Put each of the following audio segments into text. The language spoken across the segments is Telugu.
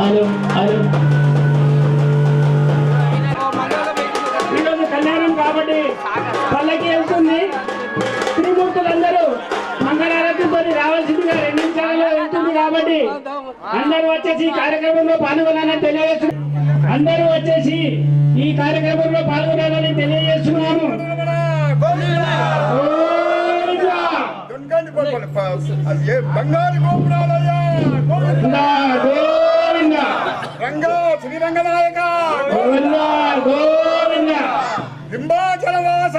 హలో హలో ఈరోజు కళ్యాణం కాబట్టి పల్లకి వెళ్తుంది. త్రిమూర్తులందరూ మంగళారతితో రావాల్సిందిగా 2 నిమిషాలలో వెళ్తుంది కాబట్టి అందరూ వచ్చేసి ఈ కార్యక్రమంలో పాల్గొనాలని తెలియజేస్తున్నాము. అందరూ వచ్చేసి ఈ కార్యక్రమంలో పాల్గొనాలని తెలియజేస్తున్నాము. బంగారు గోపురాలయ్య గోవిందా గోవిందా రంగా శ్రీరంగనాయక గోవిందా గోవిందా లింబాచల వాస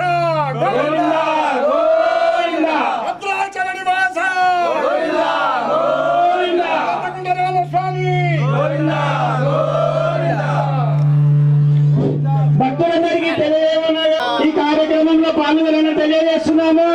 గోవిందా గోవిందా భద్రాచల నివాస గోవిందా గోవిందా రామస్వామి గోవిందా గోవిందా. భక్తులందరికీ తెలియజేయమనగా ఈ కార్యక్రమంలో పాల్గొనాలని తెలియజేస్తున్నాము.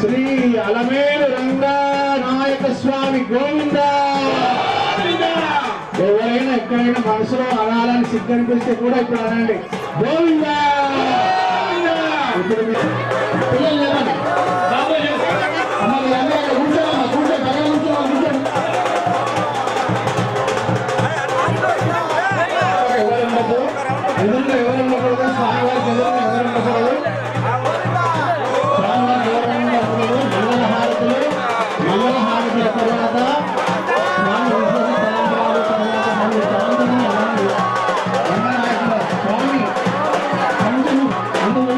శ్రీ అలమేలు రంగనాయక స్వామి గోవింద. ఎవరైనా ఎక్కడైనా మనసులో అనాలని సిగ్గనిపిస్తే కూడా ఇప్పుడు అనండి గోవింద. ఇప్పుడు పిల్లలు లేవండి. అమ్మ మీ అందరూ అక్కడ కూర్చోమ్మా, కూర్చో బాగా కూర్చోమ్మా, కూర్చోండి. ఎవరు ఉండదు, ఎదురుగా ఎవరు ఉండకూడదు, స్వామివారికి ఎదురుగా ఎవరు ఉండకూడదు. స్వామివారికి ఎవరైనా ఉండకూడదు. మంగళహారతుల తర్వాత స్వామి తలంబరాలు తర్వాత మళ్ళీ తాండూలం అలాంటి రంగనాయకుల స్వామి పండును అందులో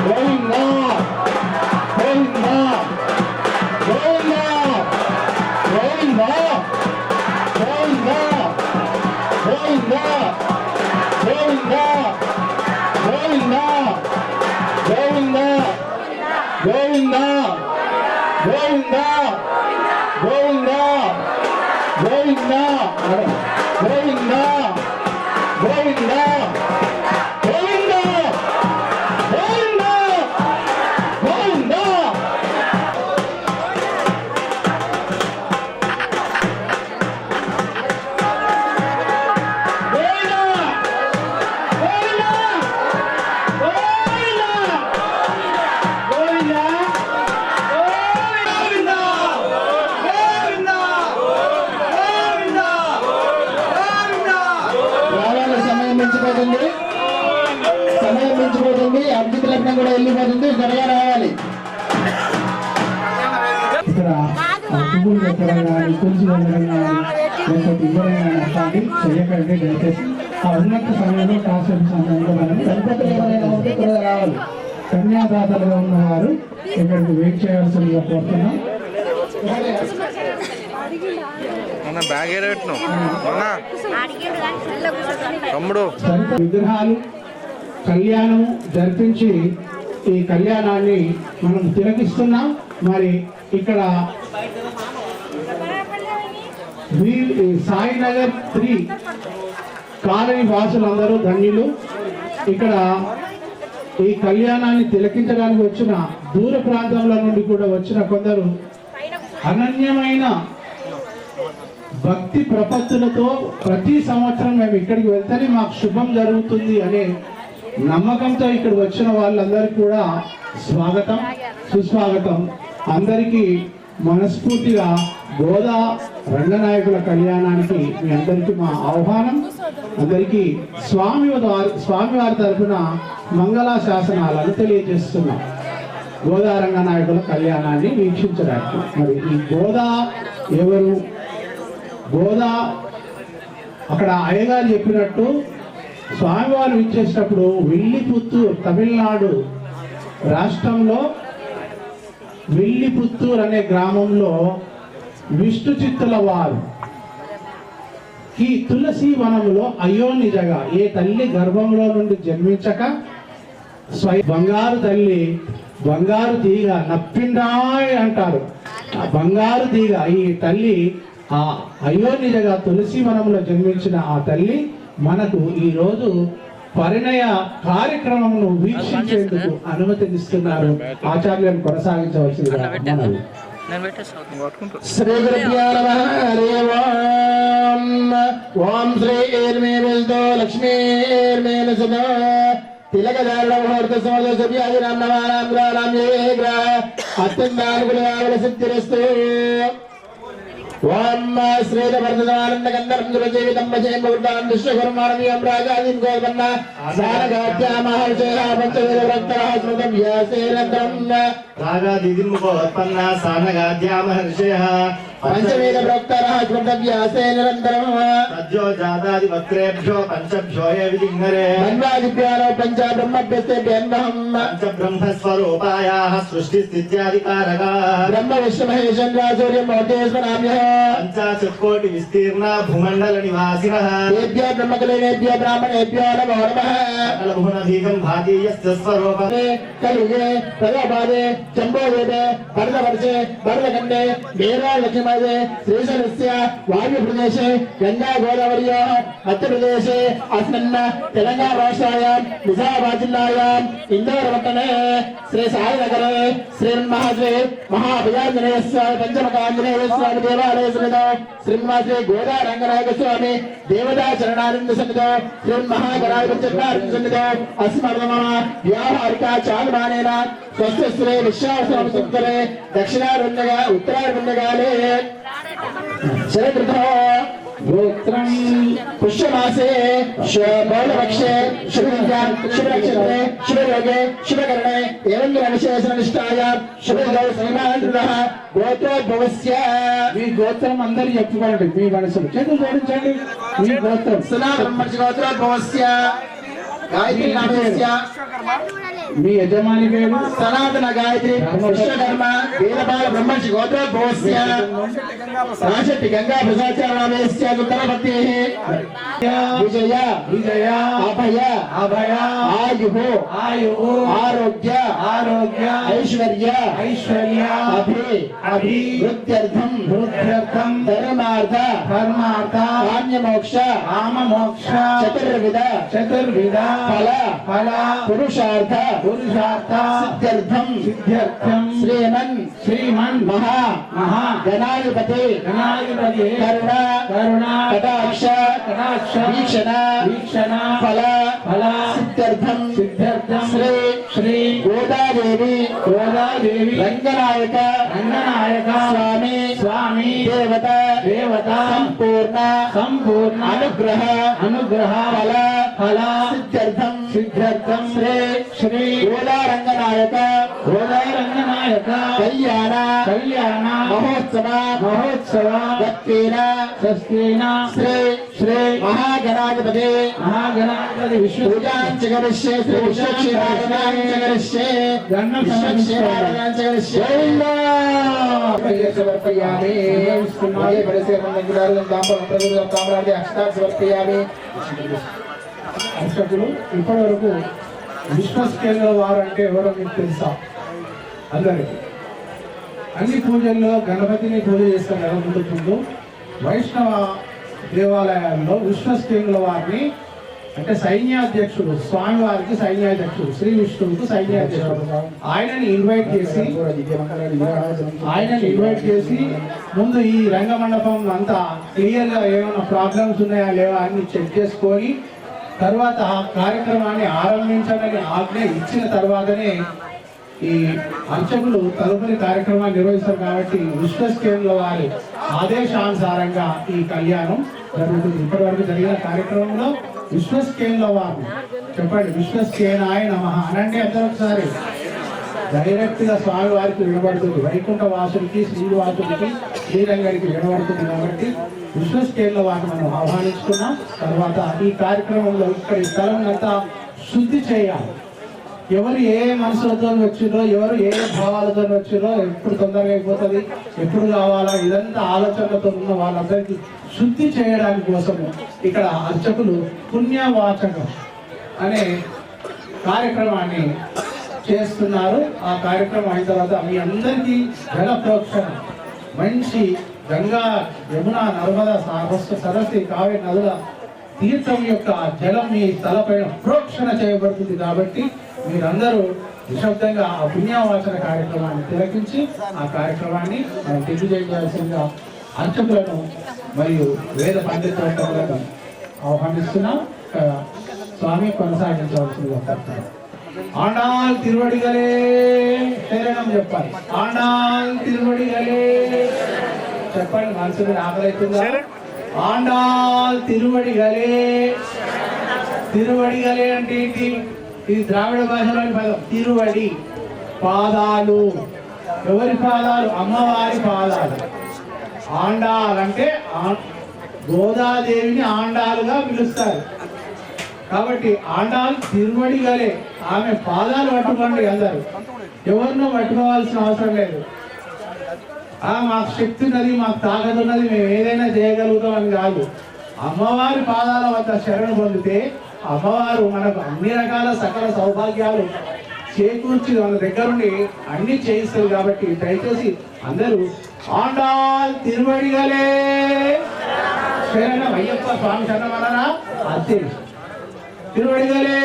గోవింద గోవింద గోవింద గోవింద గోవింద గోవింద గోవింద గోవింద గోవింద గోవింద గోవింద గోవింద గోవింద గోవింద గోవింద గోవింద గోవింద గోవింద. సమయం మించిపోతుంది. అభిజిత్ లగ్నం కూడా వెళ్ళిపోతుంది. త్వరగా రావాలి. ఇక్కడ పువ్వులు పెట్టడం కానీ తులసి వెళ్ళడం కానీ లేకపోతే ఇవ్వడం కానీ చెయ్యకండి. దయచేసి ఆ ఉన్నత సమయంలో కాసేపు సమయంలో మనం దంపతులు ఎవరైనా ఉంటే త్వరగా రావాలి. కన్యాదాతలుగా ఉన్నవారు ఇక్కడికి వెయిట్ చేయాల్సిందిగా కోరుతున్నాం. విగ్రహాలు కళ్యాణం జరిపించి ఈ కళ్యాణాన్ని మనం తిలకిస్తున్నాం. మరి ఇక్కడ సాయినగర్ 3 కాలనీ వాసులందరూ ధన్యులు. ఇక్కడ ఈ కళ్యాణాన్ని తిలకించడానికి వచ్చిన దూర ప్రాంతంలో నుండి కూడా వచ్చిన కొందరు అనన్యమైన భక్తి ప్రపత్తులతో ప్రతి సంవత్సరం మేము ఇక్కడికి వెళ్తేనే మాకు శుభం జరుగుతుంది అనే నమ్మకంతో ఇక్కడ వచ్చిన వాళ్ళందరికీ కూడా స్వాగతం సుస్వాగతం. అందరికీ మనస్ఫూర్తిగా గోదా రంగనాయకుల కళ్యాణానికి మీ అందరికీ మా ఆహ్వానం. అందరికీ స్వామివారి తరఫున మంగళాశాసనాలను తెలియజేస్తున్నాం గోదా రంగనాయకుల కళ్యాణాన్ని వీక్షించడానికి. మరి ఈ గోదా ఎవరు? గోదా అక్కడ అయ్యగారు చెప్పినట్టు స్వామివారు ఇచ్చేటప్పుడు విల్లిపుత్తూరు తమిళనాడు రాష్ట్రంలో విల్లిపుత్తూరు అనే గ్రామంలో విష్ణు చిత్తుల వారు ఈ తులసి వనంలో అయోనిజగా ఏ తల్లి గర్భంలో నుండి జన్మించక బంగారు తల్లి బంగారు తీగ నప్పిండాయ్ అంటారు. ఆ బంగారు తీగ ఈ తల్లి ఆ అయోనిజగా తులసి వనంలో జన్మించిన ఆ తల్లి మనకు ఈ రోజు పరిణయ కార్యక్రమమును వీక్షించేందుకు అనుమతినిస్తున్నారు. ఆచార్యులను కొనసాగించవలసిందిగా మనవి. శ్రీ గురుభ్యో నమః. హరి ఓం. ఓం శ్రీ ఏర్మే విష్ణు లక్ష్మీర్మే నసదా తిలకధారణ ముహూర్త సమద సభ్యాది నామనాం గ్రాణాం ఏగ్ర అత్యంతానుకూలమైన సిద్ధిరస్తు. ఓం శ్రీద వర్ధమానంద గంధర్వం దురజీవితం భజే ముర్దాం విశ్వకర్మాణమీయం రాజాదీం గోపన్న సారగాత్యా మహర్షేః పంచవేద వృత్తః స్మృతం వ్యాసేన రాగాదిదిముఖోత్పన్న సారగాత్యా మహర్షేః పంచవేద ప్రోక్తః స్మృతం వ్యాసేన నిరంతరం తజ్జో జాతాది వక్త్రేభ్యో పంచభ్యో ఏ విజిఘ్నరే మన్వాదిభ్యానో పంచ బ్రహ్మభ్యస్తేభ్యన్మహం పంచ బ్రహ్మస్వరూపాయాః సృష్టి స్థిత్యాదికారకాః బ్రహ్మ విష్ణు మహేశ్వర సూర్యం మహేశ్వరామ్యః పంచాశత్కోటి విస్తీర్ణ భూమండల నివాసినః తేభ్యో బ్రహ్మకలేభ్యో బ్రాహ్మణేభ్యో నమో నమః కలభునధీకం భాతీయస్య స్వరూపం కలిగే ప్రజాపాదే చంబోవేదే భరతవర్షే భరతఖండే వీరా లక్ష్మీ उत्तरभागे श्रीशैलस्य वायुप्रदेशे गंगा गोदावर्योः मध्यप्रदेशे अस्मिन् तेलंगाना राष्ट्रायां निजामाबाद जिल्लायां इंदोरपट्टणे श्री साईनगरे श्रीमन्महाश्री महाभयाञ्जनेय स्वामी पंचमुखाञ्जनेय स्वामी देवालय समितो श्रीमन्महाश्री गोदा रंगनायक स्वामी देवता चरणानंद समितो श्रीमन्महागणाधिपति चरणानंद समितो अस्मर्मः व्यावहारिक चालमानेन स्वस्थश्री विश्वाससंवत्सरे दक्षिणारण्यगा उत्तरारण्यकाले शरदृतौ गोत्रं पुष्यमासे शुभपक्षे शुभनक्षत्रे शुभयोगे शुभकरणे एवं विशेषनिष्ठायां शुभदौ श्रीमानः गोत्रोद्भवस्य మీ గోత్రం అందరూ చెప్పుకోండి మీ మనసులో చేతులు జోడించండి మీ గోత్రం సనాతన గోత్రోద్భవस्य గాయత్రి నామస్య మీ యజమాని పేరు సనాతన గాయత్రి విశ్వకర్మ వేదపాల బ్రహ్మర్షి గోత్రోద్భవस्य రాశక్తి గంగా ప్రసాచారణామేస్య ఉత్తరపత్తిః విజయ విజయ అభయ అభయ ఆయుః ఆయుః ఆరోగ్య ఆరోగ్య ఐశ్వర్య ఐశ్వర్య అభి వృత్యర్థం ధర్మార్థ ధర్మార్థ కామ్యమోక్ష కామమోక్ష చతుర్విధ చతుర్విధ ఫల ఫల పురుషార్థ పురుషార్థ సిద్ధ్యర్థం శ్రీమన్ మహా గణాధిపతి కరుణ కటాక్ష వీక్షణ ఫల సిద్ధ్యర్థం శ్రీ గోదాదేవి రంగనాయక స్వామి దేవత సంపూర్ణ అనుగ్రహ ఫల సిద్ధ్యర్థం శ్రీ గోదారంగనాయక కళ్యాణ మహోత్సవ దత్తేన శ్రీ మహాగణాధిపతి పూజాంచ కరిష్యే శ్రీ విశ్వక్షేత్రాంచ కరిష్యే విశ్వక్షేత్రాంచ కరిష్యే సమర్పయామి సమర్పయామి అర్చకులు ఇప్పటి వరకు విశ్వస్కేంద్ర వారు అంటే ఎవరో మీకు తెలుసా? అందరికి అన్ని పూజల్లో గణపతిని పూజ చేస్తారు కదా ముందు వైష్ణవ దేవాలయాల్లో విశ్వస్కేంద్ర వారిని అంటే సైన్యాధ్యక్షుడు, స్వామివారికి సైన్యాధ్యక్షుడు, శ్రీ విష్ణువుకు సైన్యాధ్యక్షుడు. ఆయనని ఇన్వైట్ చేసి ముందు ఈ రంగమండపం అంతా క్లియర్గా ఏమైనా ప్రాబ్లమ్స్ ఉన్నాయా లేవా అని చెక్ చేసుకొని తర్వాత ఆ కార్యక్రమాన్ని ఆరంభించాలని ఆజ్ఞ ఇచ్చిన తర్వాతనే ఈ అర్చకులు తదుపరి కార్యక్రమాన్ని నిర్వహిస్తారు. కాబట్టి విశ్వస్కేంద్ర వారి ఆదేశానుసారంగా ఈ కళ్యాణం జరుగుతుంది. ఇప్పటివరకు జరిగిన కార్యక్రమంలో విశ్వస్కేంద్ర వారు చెప్పండి, విశ్వస్కేనాయ నమః అనండి అందరూ ఒకసారి. డైరెక్ట్ గా స్వామి వారికి వినబడుతుంది, వైకుంఠ వాసుడికి శ్రీనివాసుడికి శ్రీరంగానికి వినబడుతుంది. కాబట్టి విశ్వస్కేంద్ర వారిని మనం ఆహ్వానించుకున్నాం. తర్వాత ఈ కార్యక్రమంలో ఇక్కడ ఈ స్థలం అంతా శుద్ధి చేయాలి. ఎవరు ఏ మనసులతో వచ్చిర్రో, ఎవరు ఏ భావాలతో వచ్చిర్రో, ఎప్పుడు తొందరగా అయిపోతుంది, ఎప్పుడు కావాలా, ఇదంతా ఆలోచనలతో ఉన్న వాళ్ళందరికీ శుద్ధి చేయడానికి కోసం ఇక్కడ అర్చకులు పుణ్యవాచకం అనే కార్యక్రమాన్ని చేస్తున్నారు. ఆ కార్యక్రమం అయిన తర్వాత మీ అందరికీ జల ప్రోక్షణ మంచి గంగా, యమున, నర్మదా, సరస్వతి, కావేరి నదుల తీర్థం యొక్క జలం మీ తలపైన ప్రోక్షణ చేయబడుతుంది. కాబట్టి మీరందరూ నిశ్శబ్దంగా ఆ పుణ్యవాచన కార్యక్రమాన్ని తిలకించి ఆ కార్యక్రమాన్ని మనం దిగ్విజయించాల్సిందిగా అర్చకులను మరియు వేద పండితులను ఆహ్వానిస్తున్నాం. స్వామి కొనసాగించవలసిందిగా ఆండాల్ తిరువడిగలే శరణం చెప్పాలి. ఆండాల్ తిరువడిగలే చెప్పండి, మనసుని ఆకలైతుందా? ఆండాల్ తిరువడిగలే. తిరువడిగలే అంటే ఏంటి? ఇది ద్రావిడ భాషలోని పదం. తిరువడి పాదాలు. ఎవరి పాదాలు? అమ్మవారి పాదాలు. ఆండాల్ అంటే గోదాదేవిని ఆండాలుగా పిలుస్తారు. కాబట్టి ఆండాల్ తిరువడిగలే, ఆమె పాదాలు పట్టుకోండి అందరు. ఎవరినో పట్టుకోవాల్సిన అవసరం లేదు. మాకు శక్తి ఉన్నది, మాకు తాకదు ఉన్నది, మేము ఏదైనా చేయగలుగుతాం అని కాదు. అమ్మవారి పాదాల వద్ద శరణు పొందితే అమ్మవారు మనకు అన్ని రకాల సకల సౌభాగ్యాలు చేకూర్చి మన దగ్గరుండి అన్ని చేయిస్తారు. కాబట్టి దయచేసి అందరూ ఆండాల్ తిరువడిగలే శరణం అయ్యప్ప స్వామి శరణమనరా అంతే తిరువడిగలే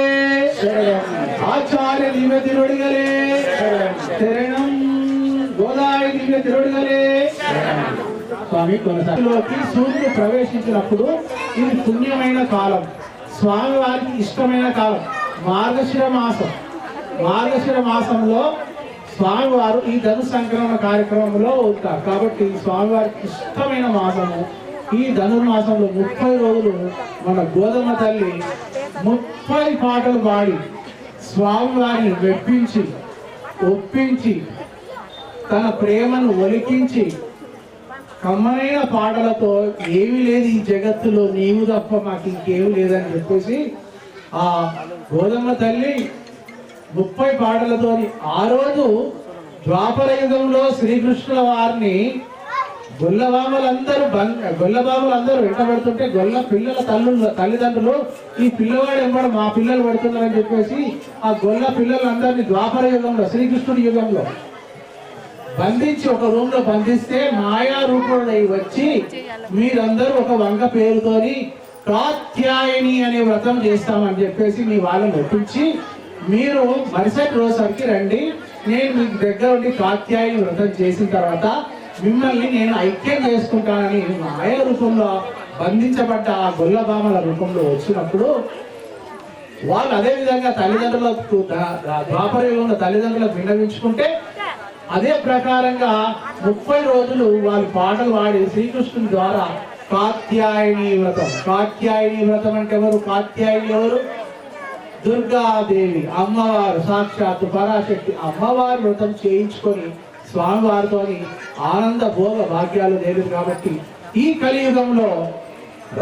ఆచార్య దివ్య తిరువడిగలే శరణం గోదావరి దివ్య తిరువడిగలే స్వామి కొనసాగిలోకి సూర్యుడు ప్రవేశించినప్పుడు ఇది పుణ్యమైన కాలం, స్వామి వారికి ఇష్టమైన కాలం. మార్గశిర మాసంలో స్వామివారు ఈ ధను సంక్రమణ కార్యక్రమంలో ఉంటారు. కాబట్టి స్వామివారికి ఇష్టమైన మాసము ఈ ధనుర్మాసంలో 30 రోజులు మన గోధుమ తల్లి 30 పాటలు పాడి స్వామివారిని ఒప్పించి తన ప్రేమను ఒలికించి కమ్మనైన పాటలతో ఏమీ లేదు ఈ జగత్తులో నీవు తప్ప మాకు ఇంకేమీ లేదని చెప్పేసి ఆ గోధుమ తల్లి 30 పాటలతో ఆ రోజు ద్వాపర యుగంలో శ్రీకృష్ణుల వారిని గొల్లబాములందరూ వెంటబడుతుంటే గొల్ల పిల్లల తల్లిదండ్రులు ఈ పిల్లవాడు ఎంబడ మా పిల్లలు పడుతున్నారని చెప్పేసి ఆ గొల్ల పిల్లలందరినీ ద్వాపర యుగంలో శ్రీకృష్ణుడి యుగంలో బంధించి ఒక రూమ్ లో బంధిస్తే మాయా రూపంలో వచ్చి మీరందరూ ఒక వంక పేరుతోని కాత్యాయని అనే వ్రతం చేస్తామని చెప్పేసి మీ వాళ్ళని ఒప్పించి మీరు మరుసటి రోజుకి రండి, నేను మీకు దగ్గర ఉండి కాత్యాయని వ్రతం చేసిన తర్వాత మిమ్మల్ని నేను ఐక్యం చేసుకుంటానని మాయా రూపంలో బంధించబడ్డ ఆ గొల్లబామల రూపంలో వచ్చినప్పుడు వాళ్ళు అదే విధంగా తల్లిదండ్రులకు ద్వాపర యుగంలో తల్లిదండ్రులకు విన్నవించుకుంటే అదే ప్రకారంగా 30 రోజులు వాళ్ళు పాటలు పాడి శ్రీకృష్ణుని ద్వారా కాత్యాయని వ్రతం అంటే ఎవరు? కాత్యాయని ఎవరు? దుర్గాదేవి అమ్మవారు, సాక్షాత్తు పరాశక్తి అమ్మవారి వ్రతం చేయించుకొని స్వామివారితో ఆనంద భోగ భాగ్యాలు లేదు. కాబట్టి ఈ కలియుగంలో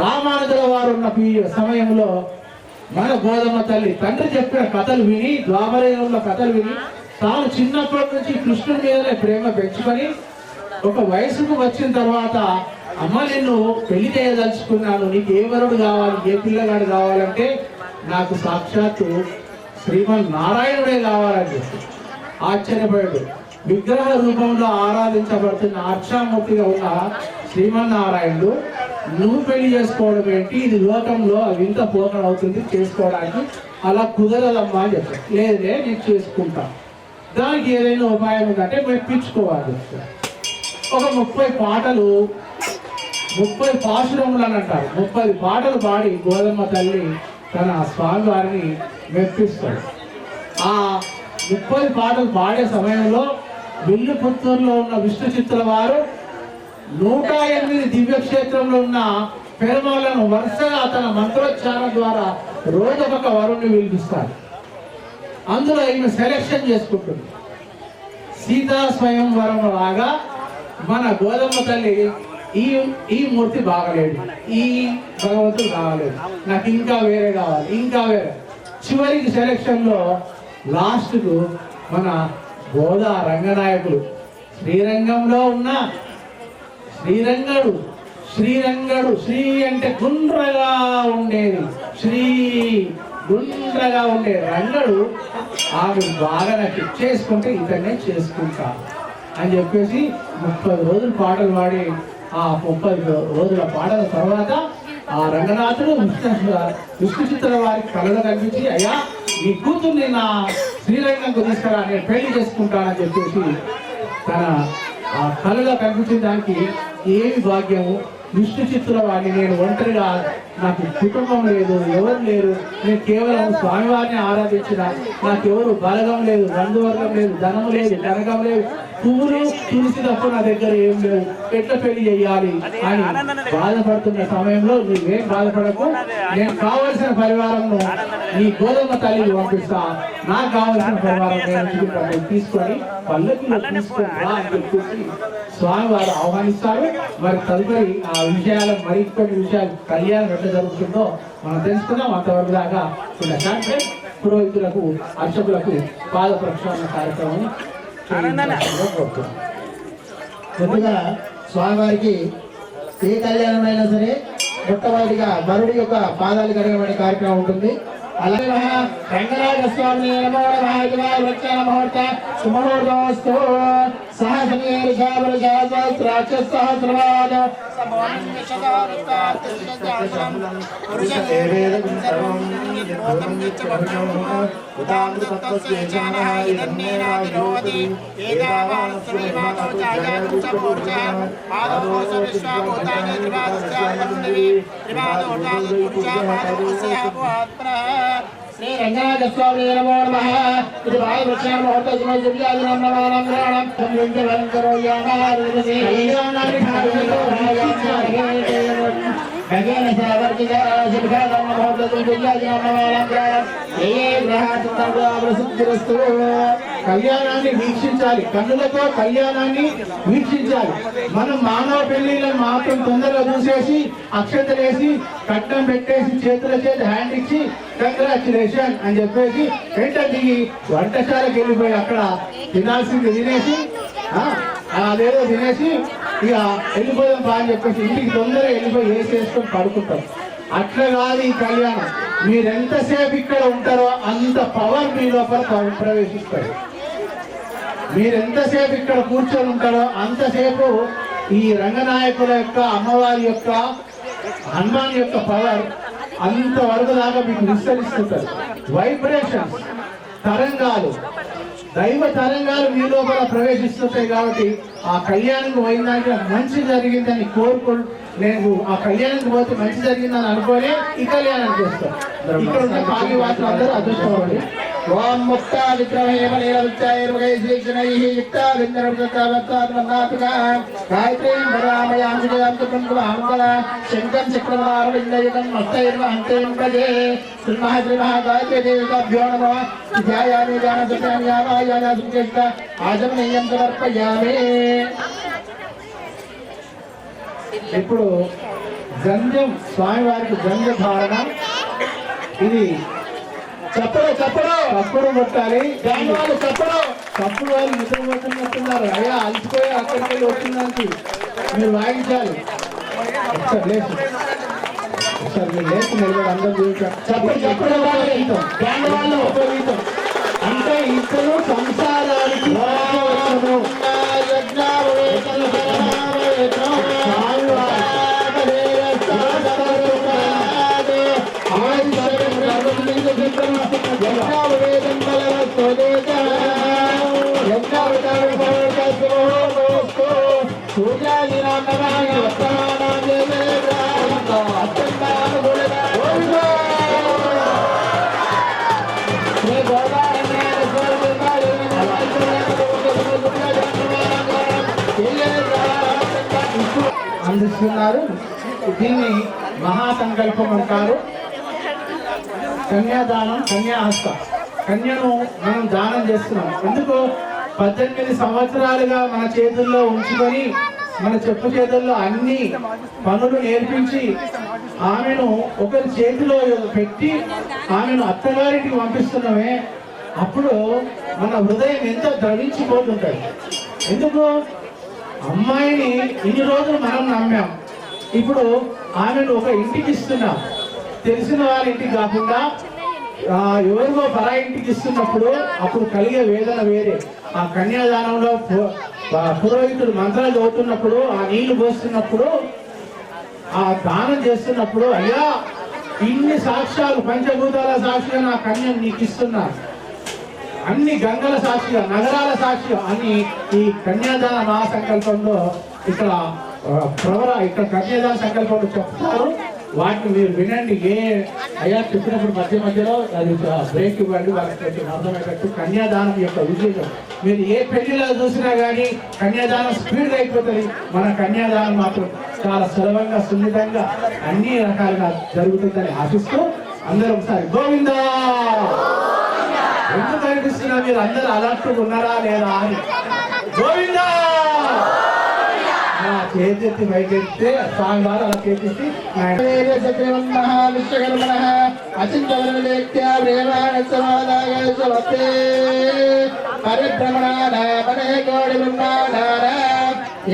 రామానుజుల వారు ఉన్న సమయంలో మన గోధుమ తల్లి తండ్రి చెప్పిన కథలు విని, ద్వాపరయుగంలో కథలు విని తాను చిన్నప్పటి నుంచి కృష్ణుడి మీదనే ప్రేమ పెంచుకొని ఒక వయసుకు వచ్చిన తర్వాత అమ్మ నిన్ను పెళ్లి చేయదలుచుకున్నాను, నీకు ఏ వరుడు కావాలి, ఏ పిల్లగాడు కావాలంటే నాకు సాక్షాత్తు శ్రీమన్నారాయణుడే కావాలని చెప్పి ఆశ్చర్యపోయాడు. విగ్రహ రూపంలో ఆరాధించబడుతున్న అర్చామూర్తిగా ఉన్న శ్రీమన్నారాయణుడు నువ్వు పెళ్లి చేసుకోవడం ఏంటి, ఇది లోకంలో వింత పోకడ అవుతుంది, చేసుకోవడానికి అలా కుదరదమ్మా అని చెప్పాడు. లేదే నేను చేసుకుంటా, దానికి ఏదైనా ఉపాయం ఉందంటే మెప్పించుకోవాలి. ఒక 30 పాటలు 30 పాశురములు అని అంటారు, 30 పాటలు పాడి గోధుమ తల్లి తన స్వామివారిని మెప్పిస్తాడు. ఆ 30 పాటలు పాడే సమయంలో విల్లుపుత్తూరులో ఉన్న విష్ణు చిత్తుల వారు 108 దివ్యక్షేత్రంలో ఉన్న పెరుమాళ్లను వరుసగా తన మంత్రోచ్చారణ ద్వారా రోజొక వరుణ్ణి పిలిపిస్తారు. అందులో ఈమె సెలెక్షన్ చేసుకుంటుంది. సీతా స్వయంవరం లాగా మన గోధుమ తల్లి ఈ మూర్తి బాగలేదు, ఈ భగవంతుడు కావాలేదు, నాకు ఇంకా వేరే కావాలి, ఇంకా వేరే. చివరికి సెలెక్షన్ లో లాస్ట్ కు మన గోదా రంగనాయకులు శ్రీరంగంలో ఉన్న శ్రీరంగడు శ్రీ అంటే గుండ్రగా ఉండేది, గుండ్రగా ఉండే రంగడు ఆమె బాగా నాకు చేసుకుంటే ఇతన్నే చేసుకుంటా అని చెప్పేసి 30 రోజులు పాటలు పాడి ఆ 30 రోజుల పాటల తర్వాత ఆ రంగనాథుడు విష్ణు చిత్ర వారికి కళలు కనిపించి అయ్యా నీ కూతుర్ని నా శ్రీరంగంకు తీసుకురా, నేను పెళ్లి చేసుకుంటానని చెప్పేసి తన ఆ కళలో కనిపించిన దానికి ఏమి భాగ్యము. విష్ణు చిత్తుల వారిని నేను ఒంటరిగా, నాకు కుటుంబం లేదు, ఎవరు లేరు, నేను కేవలం స్వామివారిని ఆరాధించిన, నాకెవరు బలగం లేదు, బంధువర్గం లేదు, ధనం లేదు, కనకం లేదు, పువ్వులు తులసి తప్ప నా దగ్గర ఏం లేవు, ఎట్లా పెళ్లి చేయాలి అని బాధపడుతున్న సమయంలో నువ్వేం బాధపడకు, నేను కావలసిన పరివారంను నీ గోధుమ తల్లికి పంపిస్తా, నాకు కావలసిన పరివారం నేను తీసుకొని పల్లకిలో తీసుకుంటా అని చెప్పేసి స్వామివారు ఆహ్వానిస్తారు. మరి తదుపరి ఆ విషయాలు మరికొన్ని విషయాలు కళ్యాణం ఎట్లా జరుగుతుందో మనం తెలుసుకుందాం. అంతవరకు దాకా పురోహితులకు అర్చకులకు పాద ప్రక్షాళన కార్యక్రమం ముందుగా స్వామివారికి ఏ కళ్యాణం అయినా సరే మొట్టమొదటిగా వరుడి యొక్క పాదాలు కడగబడే కార్యక్రమం ఉంటుంది. అలాగే రంగనాథ స్వామి నమో నమః వృక్ష ముహూర్త సుముహూర్తోస్తు సహస్రాక్షసహస్రవాద శ్రీ రంగనాథ స్వామి నమో నమః ఇది వాయు వృక్ష ముహూర్త కళ్యాణాన్ని వీక్షించాలి, కన్నులతో కళ్యాణాన్ని వీక్షించాలి. మనం మానవ పెళ్లిళ్ళని మాత్రం తొందరగా చూసేసి అక్షతలేసి కట్నం పెట్టేసి చేతుల చేతి హ్యాండ్ ఇచ్చి కంగ్రాచులేషన్ అని చెప్పేసి వెంట దిగి వంటశాలకు వెళ్ళిపోయి అక్కడ తినాల్సింది తినేసి అదేదో తినేసి ఇక వెళ్ళిపోదాం బా అని చెప్పేసి ఇంటికి తొందరగా వెళ్ళిపోయి వేసేసుకొని పడుకుంటాం. అట్లా కాదు ఈ కళ్యాణం. మీరు ఎంతసేపు ఇక్కడ ఉంటారో అంత పవర్ మీ లోపల ప్రవేశిస్తారు. మీరు ఎంతసేపు ఇక్కడ కూర్చొని ఉంటారో అంతసేపు ఈ రంగనాయకుల యొక్క అమ్మవారి యొక్క హనుమాన్ యొక్క పవర్ అంతవరకు దాకా మీకు విస్తరిస్తుంటారు. వైబ్రేషన్స్, తరంగాలు, దైవ తరంగాలు మీ లోపల ప్రవేశిస్తుంటాయి. కాబట్టి ఆ కళ్యాణంకి పోయిందాక మంచి జరిగిందని కోరుకోడు. నేను ఆ కళ్యాణానికి పోతే మంచి జరిగిందని అనుకోని ఈ కళ్యాణానికి వస్తాను. ఇక్కడ ఉన్న పాలి వాసులు అందరూ అదృష్టపడి ఓం ముక్త విగ్రహేమ నీలవిచ్చాయుర్వైశ్రీక్షణైః యుక్తా విందరవృతావత్తాత్మనాథుగా గాయత్రీం వరామయాం విజయాం కుంకుమాంగళ శంకం చక్రవారవిందయుగం మస్తైర్వహంతేం భజే శ్రీమహ గాయత్రీ దేవతాభ్యో నమః ధ్యాయామి ధ్యానసత్యామి యావాయాన సుకేత ఆజమనీయం సమర్పయామి. ఇప్పుడు గంధం స్వామివారికి గంధ ధారణ. ఇది చప్పుడు కొట్టాలి. దాని వాళ్ళు చప్పుడు వాళ్ళు నిద్రపోతున్నట్టున్నారు. అయ్యా అలసిపోయి అక్కడికి వెళ్ళి వచ్చిందానికి మీరు వాయించాలి. ఒకసారి మీరు లేచి నిలబడి అందరూ చూసారు. చప్పుడు దాని వాళ్ళు ఉపయోగితం అంటే ఇతను సంసారానికి అందిస్తున్నారు. దీన్ని మహాసంకల్పం అంటారు. కన్యాదానం, కన్యాహస్త. కన్యను మనం దానం చేస్తున్నాం. ఎందుకు 18 సంవత్సరాలుగా మన చేతుల్లో ఉంచుకొని మన చెప్పు చేతుల్లో అన్ని పనులు నేర్పించి ఆమెను ఒకరి చేతిలో పెట్టి ఆమెను అత్తగారింటికి పంపిస్తున్నామే, అప్పుడు మన హృదయం ఎంతో ద్రవించిపోతుంటుంది. ఎందుకు? అమ్మాయిని ఇన్ని రోజులు మనం నమ్మాం, ఇప్పుడు ఆమెను ఒక ఇంటికి ఇస్తున్నాం. తెలిసిన వాళ్ళ ఇంటికి కాకుండా ఎవరికో పరా ఇంటికి ఇస్తున్నప్పుడు అప్పుడు కలిగే వేదన వేరే. ఆ కన్యాదానంలో పురోహితుడు మంత్రాలు చదువుతున్నప్పుడు, ఆ నీళ్లు పోస్తున్నప్పుడు, ఆ దానం చేస్తున్నప్పుడు, అయ్యా ఇన్ని సాక్ష్యాలు పంచభూతాల సాక్షిగా నా కన్యను నీకు ఇస్తున్నా, అన్ని గంగల సాక్షిగా, నగరాల సాక్షిగా అని ఈ కన్యాదాన మహాసంకల్పంలో ఇక్కడ ఇక్కడ కన్యాదాన సంకల్పంలో చెప్తారు. వాటిని మీరు వినండి. అయ్యా చెప్పినప్పుడు మధ్య మధ్యలో అది బ్రేక్ ఇవ్వండి, వాళ్ళకి అర్థమయ్యేటట్టు. కన్యాదానం యొక్క విజయం మీరు ఏ పెళ్లిలో చూసినా కానీ కన్యాదానం స్పీడ్గా అయిపోతుంది. మన కన్యాదానం మాత్రం చాలా సులభంగా, సున్నితంగా, అన్ని రకాలుగా జరుగుతుందని ఆశిస్తూ అందరూ ఒకసారి గోవిందా. ఎందుకు అనిపిస్తున్నా మీరు అందరూ అలర్ట్గా ఉన్నారా లేదా అని? గోవిందా చేతి పైకెత్తే స్వామి వారు అలా చేసి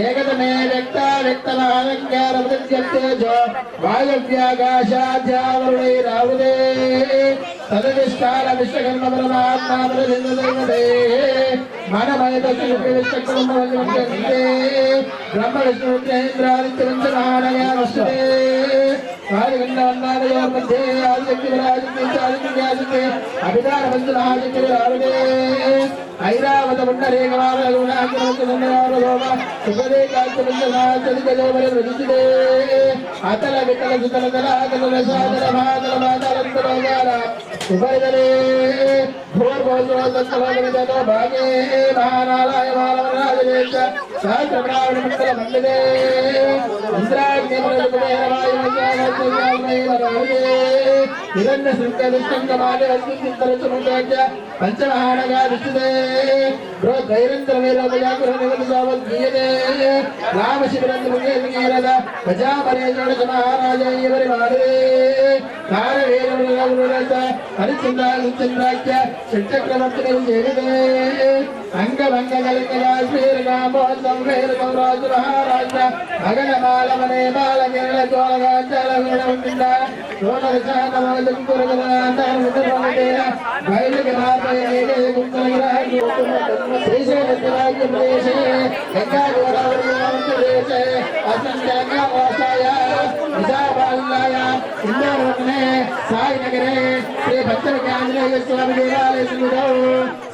ఏకమే వ్యక్త వ్యక్తమాలంకారో వాయవ్యాకాశాధ్యావరుణైరావుదే తదవిష్కాల విశ్వకర్మ పరమాత్మ ప్రసిద్ధ మనమయతే బ్రహ్మ విష్ణు రుద్రేంద్రాదిత్య వంశనానయ వస్తే కాళిగండాన్నాడయో మధ్యే ఆదిత్య విరాజితే అభిధాన వంశనాదిత్య విరాజితే ఐరావత పుండరీకమాలగుణాగ్రవతనందనారలోమ సుఖదే కాంచవంశనాచదిగజోబలి వృజితే అతల వికల సుతల దళాకల సాదల మాదల మాదలంతరోగాల ఉపరిదలే భూర్భోజోదత్తమగనిదతో భాగే మహానాలాయ మానవరాజనేశ సహస్రప్రావణ మండల మండలే ఇంద్రాగ్నిమలకుమేరవాయుమయ్యే హిరణ్య శృంగవిష్ణంగమాలి అస్మింతరచముండాజ్య పంచమహానగా విష్ణుదే బృహదైరంద్రమేలోపయాకురనివసావద్గీయతే రామశిబిరంద్రముఖేరద ప్రజాపరేజోడమహారాజయ్యవరి మాడే కారవేరములగురురత హరిచంద్రాగ్య షట్చక్రవర్తిని చేరిదే అంగభంగకలికయాశ్రీరకామోత్సంహేరకం రాజు మహారాజ మగనమాలమనే బాలకిరణ చోళగాంచలగుణముండ సోనరశాతమోజంకురగదాంతరుముదరమదేన బయలుగనాపయే గుంకలగిరాజు శ్రీశైలరాజ్యప్రదేశే గంగాగోదావరిదేశే అసంఖ్యాకావాసాయ నిజాబాలాయ ఇందోరత్నే సాయినగరే శ్రీ పంచమకాంజనేయ స్వామి దేవాలయ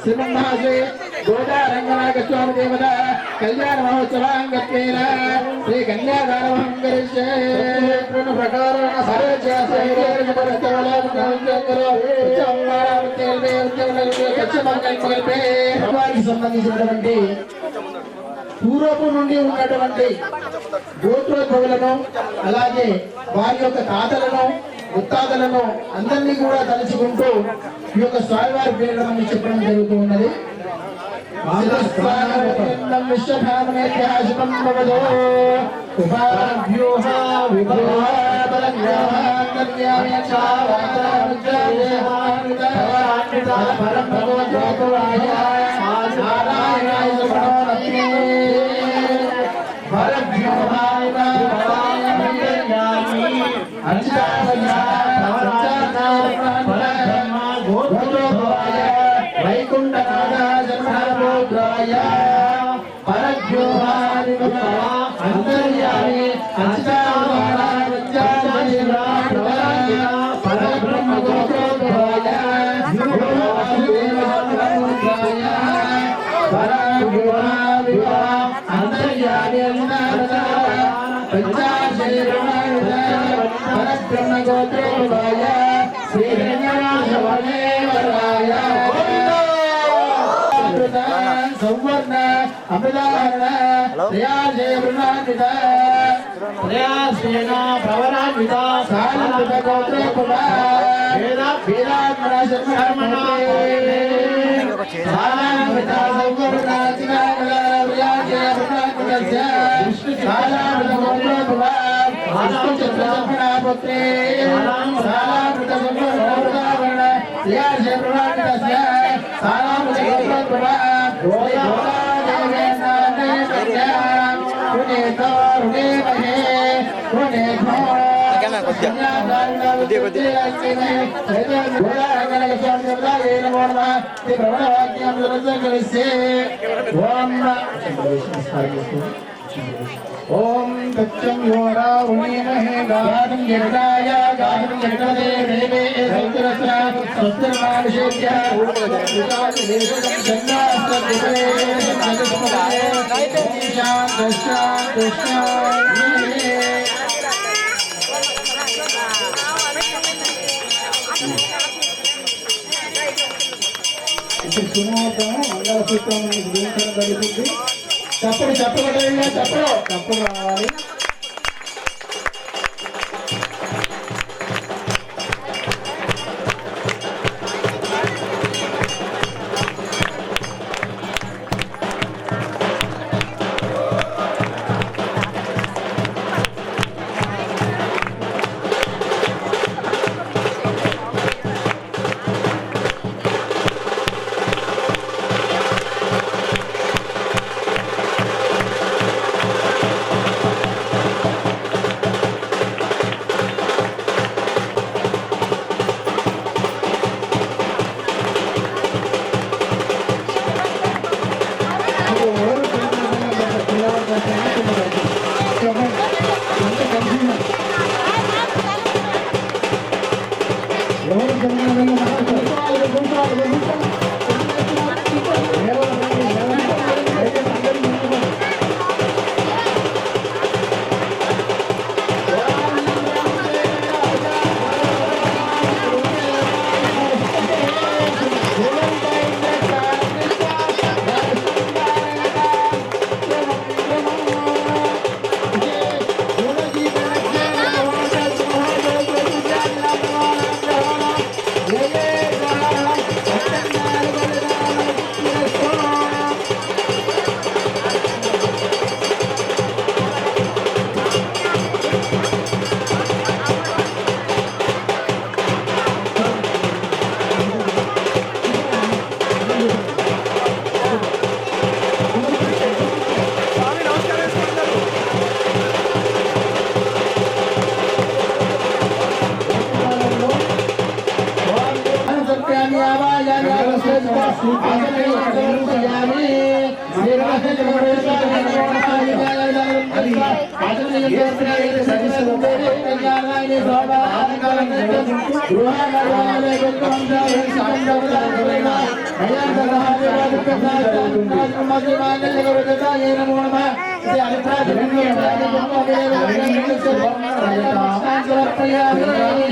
శ్రీమన్మాసే గోదా రంగనాథ స్వామి దేవత కళ్యాణ మహోత్సవాంగత్వేన శ్రీ కన్యాదానమహం కరిష్యే ప్రకార సంబంధించినటువంటి పూర్వపు నుండి ఉన్నటువంటి గోత్రోద్భవులను అలాగే వారి యొక్క తాతలను ముత్తాతలను అందరినీ కూడా తలుచుకుంటూ ఈ యొక్క స్వామివారి పేర్లను మనం చెప్పడం జరుగుతూ ఉన్నది. వైకుంఠనాథాయ అంతర్యామి పరబ్రహ్మగోత్రోద్భవాయ శ్రీరంగనాథవనేవరాయ సంవర్ణ అమృతారణ శ్రేయాజయవృణాన్విత శ్రేయాసేన ప్రవరాన్విత సాలంకృత గోత్రోద్భవ వేదాత్మన శర్మణ సాలామృత సంవర్ణ శ్రేయాజయవృణాన్విత విష్ణు సాలామృత గోత్రోద్భవ విష్ణు చంద్రపుత్రే సాలామృత సంవర్ణ శ్రేయాజయవృణాన్విత సాలామృత గోత్రోద్భవ ఓం దక్షం యోరావణీమహే గాధం జగదాయ గాధం జగదే దేవే సౌత్రస్య స్వస్తిర్మానుషేభ్య ఇప్పుడు సుమోత్తము మంగళసూత్రం దీంట్లో జరుగుతుంది. చప్పుడు చప్పుడు రావాలి.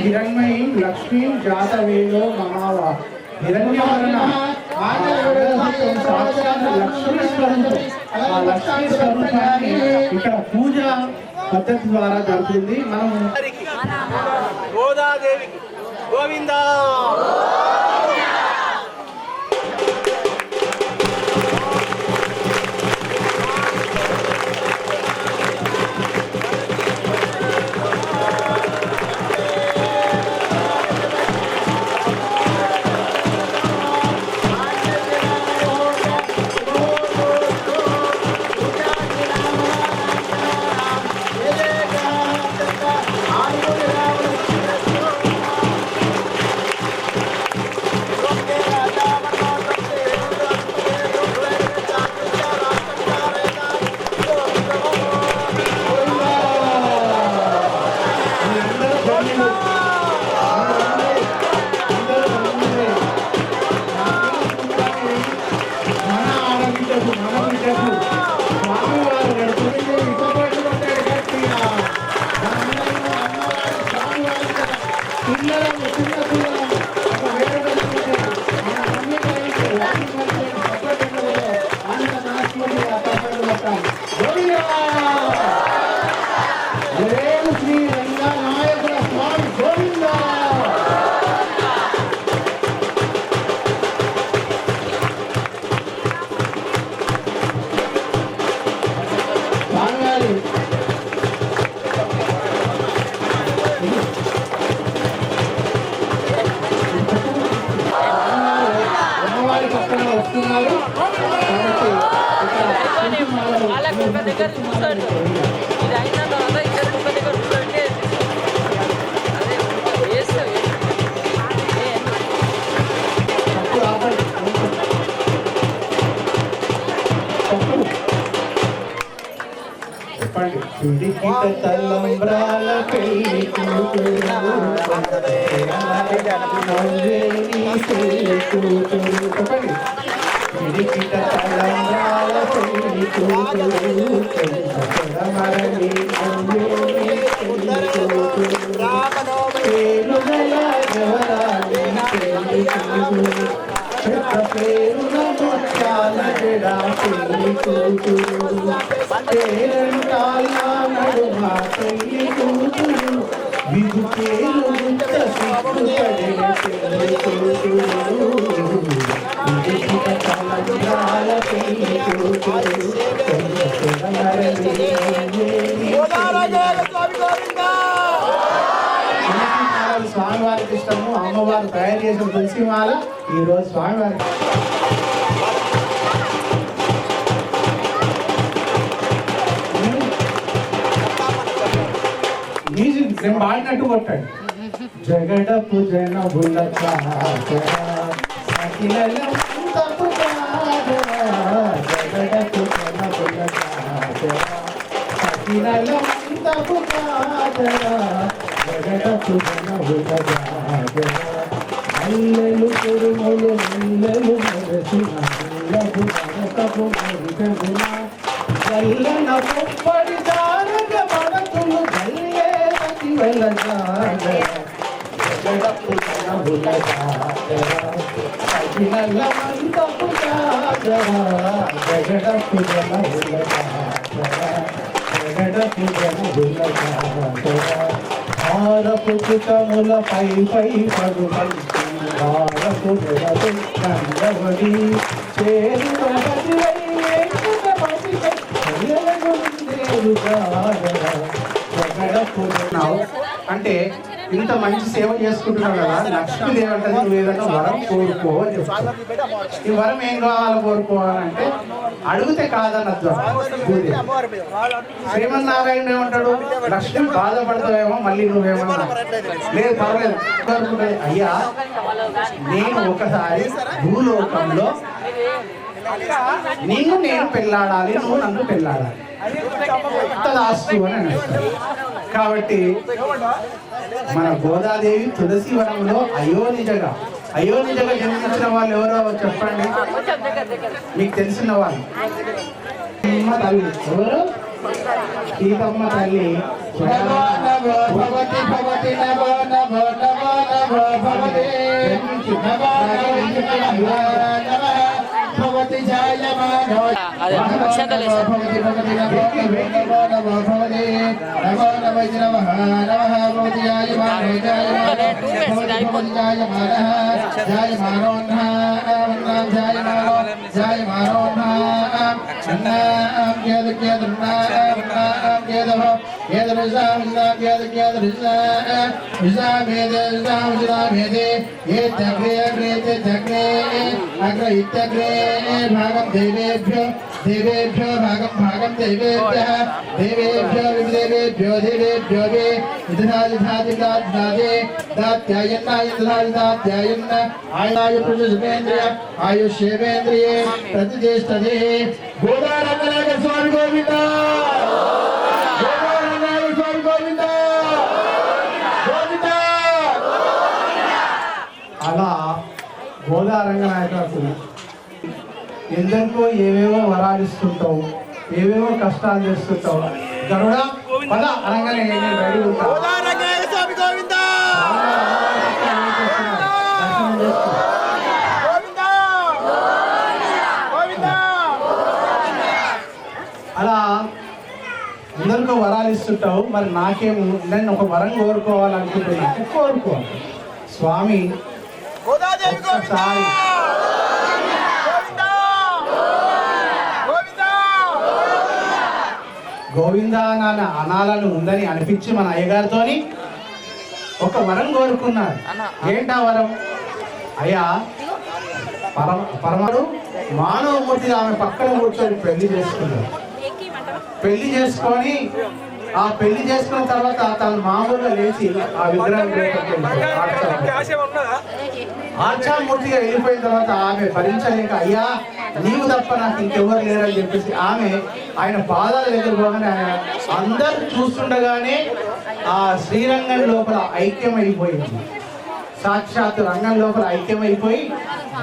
హిరణ్మయీం లక్ష్మీం జాతవేదో మహావా హిరణ్యవర్ణ సాక్షాత్ లక్ష్మీ స్వరూపం. ఆ లక్ష్మీ స్వరూపాన్ని ఇక్కడ పూజ పద్ధతి ద్వారా జరుగుతుంది. మనము గోదాదేవికి గోవిందా శ్రీ రంగనాయకుల స్వామి గోవిందా. అమ్మవారి పక్కన వస్తున్నారు వాళ్ళకి ఒక దగ్గర చూస్తాడు ఇది అయిన తర్వాత ఇద్దరు ఒక దగ్గర చూడండి అదే వేస్తావు చెప్పండి. చుడికిట తలంబ్రాల పెళ్లి కూతురు నవ్వేని పెళ్లి కూతురు. చెప్పండి. చుడికిట తలంబ్రాల పెళ్లి కూతురు మరణి నవ్వేని పెళ్లి కూతురు పేరుగల జవరాలి పెళ్లి కూతురు పెద్ద పేరున ముత్యాల జడ పెళ్లి కూతురు పేరంటాల నడుమ పెళ్లి కూతురు విధు పేరు ముత్త సిగ్గుపడిన పెళ్లి కూతురు తలంబ్రాల పెళ్లి కూతురు స్వామివారికి ఇష్టము. అమ్మవారు తయారు చేసిన తులసి మాల ఈ రోజు స్వామివారికి మ్యూజిక్ నేను పాడినట్టు కొట్టాడు. జగడపు జన జగడపు అల్లెలు కురుములు నిల్లలు మెరసిన గల్లన పొప్పడి దారగ మడతులు గల్లే అతి వెళ్ళగాడ జగడపు జనబుల అగినల్ల మంతపు జగడపు జనబుల జగడపు జనబుల హారపు చితముల పై పై పడు హారపు జగదు కందవడి అంటే ఇంత మంచి సేవ చేసుకుంటున్నావు కదా, లక్ష్మీదేవి అంటే నువ్వు ఏదైనా వరం కోరుకో అని చెప్తావు. ఈ వరం ఏం కావాలో కోరుకోవాలంటే అడిగితే కాదన్నద్దు. శ్రీమన్నారాయణ ఏమంటాడు, లక్ష్మి బాధపడతావేమో మళ్ళీ నువ్వేమన్నా లేదు పర్వాలేదు అయ్యా, నేను ఒకసారి భూలోకంలో నిన్ను నేను పెళ్ళాడాలి, నువ్వు నన్ను పెళ్ళాడాలి, తదాస్తు అని అనేస్తారు. కాబట్టి మన గోదాదేవి తులసి వనంలో అయోనిజగా జన్మించిన వాళ్ళు ఎవరో చెప్పండి, మీకు తెలిసిన వాళ్ళు. అమ్మ తల్లి ఎవరు? సీతమ్మ తల్లి. అదే అక్షతలు देवेभ्यो भागं देवेभ्यः देवेभ्यो विदेवेभ्यो देवेभ्यो वे दात्यायन्न आयुष प्रजुषेन्द्रिय आयुष्येवेन्द्रिये प्रतिष्ठते गोदारंगनाथ स्वामी गोविंद गोदारंगनाथ स्वामी गोविंद गोविंद అలా గోదారంగనాయకుడు ఎందరికో ఏవేవో వరాలిస్తుంటావు, ఏవేవో కష్టాలు చేస్తుంటావు. గరుడ పద అనగానే నేను రెడీ ఉంటా. అలా అందరికో వరాలు ఇస్తుంటావు. మరి నాకేమో నేను ఒక వరం కోరుకోవాలనుకుంటున్నా, కోరుకోవాలి స్వామి. ఒక్కసారి గోవింద అనాలను ఉందని అనిపించి మన అయ్యగారితోని ఒక వరం కోరుకున్నారు. ఏంటా వరం? అయ్యా పరమాడు మానవమూర్తి ఆమె పక్కన కూర్చొని పెళ్లి చేసుకున్నారు. పెళ్లి చేసుకొని ఆ పెళ్లి చేసుకున్న తర్వాత తను మామూలుగా లేచి ఆ విగ్రహం ఆర్చామూర్తిగా వెళ్ళిపోయిన తర్వాత ఆమె భరించలేక, అయ్యా నీవు తప్ప నాకు ఇంకెవరు లేరని చెప్పేసి ఆమె ఆయన పాదాల దగ్గర పోగానే ఆయన అందరూ చూస్తుండగానే ఆ శ్రీరంగం లోపల ఐక్యమైపోయింది. సాక్షాత్ రంగం లోపల ఐక్యమైపోయి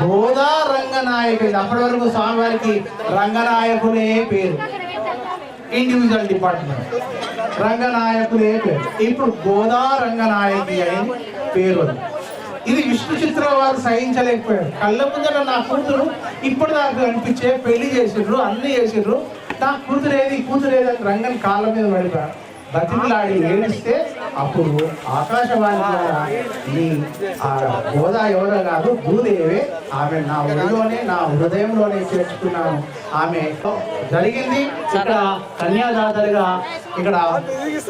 గోదా రంగనాయకుడు. అప్పటి వరకు స్వామివారికి రంగనాయకులే పేరు, ఇండివిజువల్ డిపార్ట్మెంట్ రంగనాయకులే పేరు. ఇప్పుడు గోదా రంగనాయకి అని పేరు. ఇది విష్ణు చిత్రం వారు సహించలేకపోయారు. కళ్ళ ముందర నా కూతురు ఇప్పుడు నాకు అనిపించే పెళ్లి చేసిండ్రు, అన్ని చేసిండ్రు, నా కూతురేది అని రంగని కాళ్ళ మీద పడిపోయారు. బతిమలాడి ఏడిస్తే అప్పుడు ఆకాశవాణి ద్వారా నీ ఆ గోదా ఎవరో కాదు భూదేవే, ఆమె నా ఊరిలోనే నా హృదయంలోనే చేర్చుకున్నాను. ఆమె జరిగింది. ఇక్కడ కన్యాదాతలుగా ఇక్కడ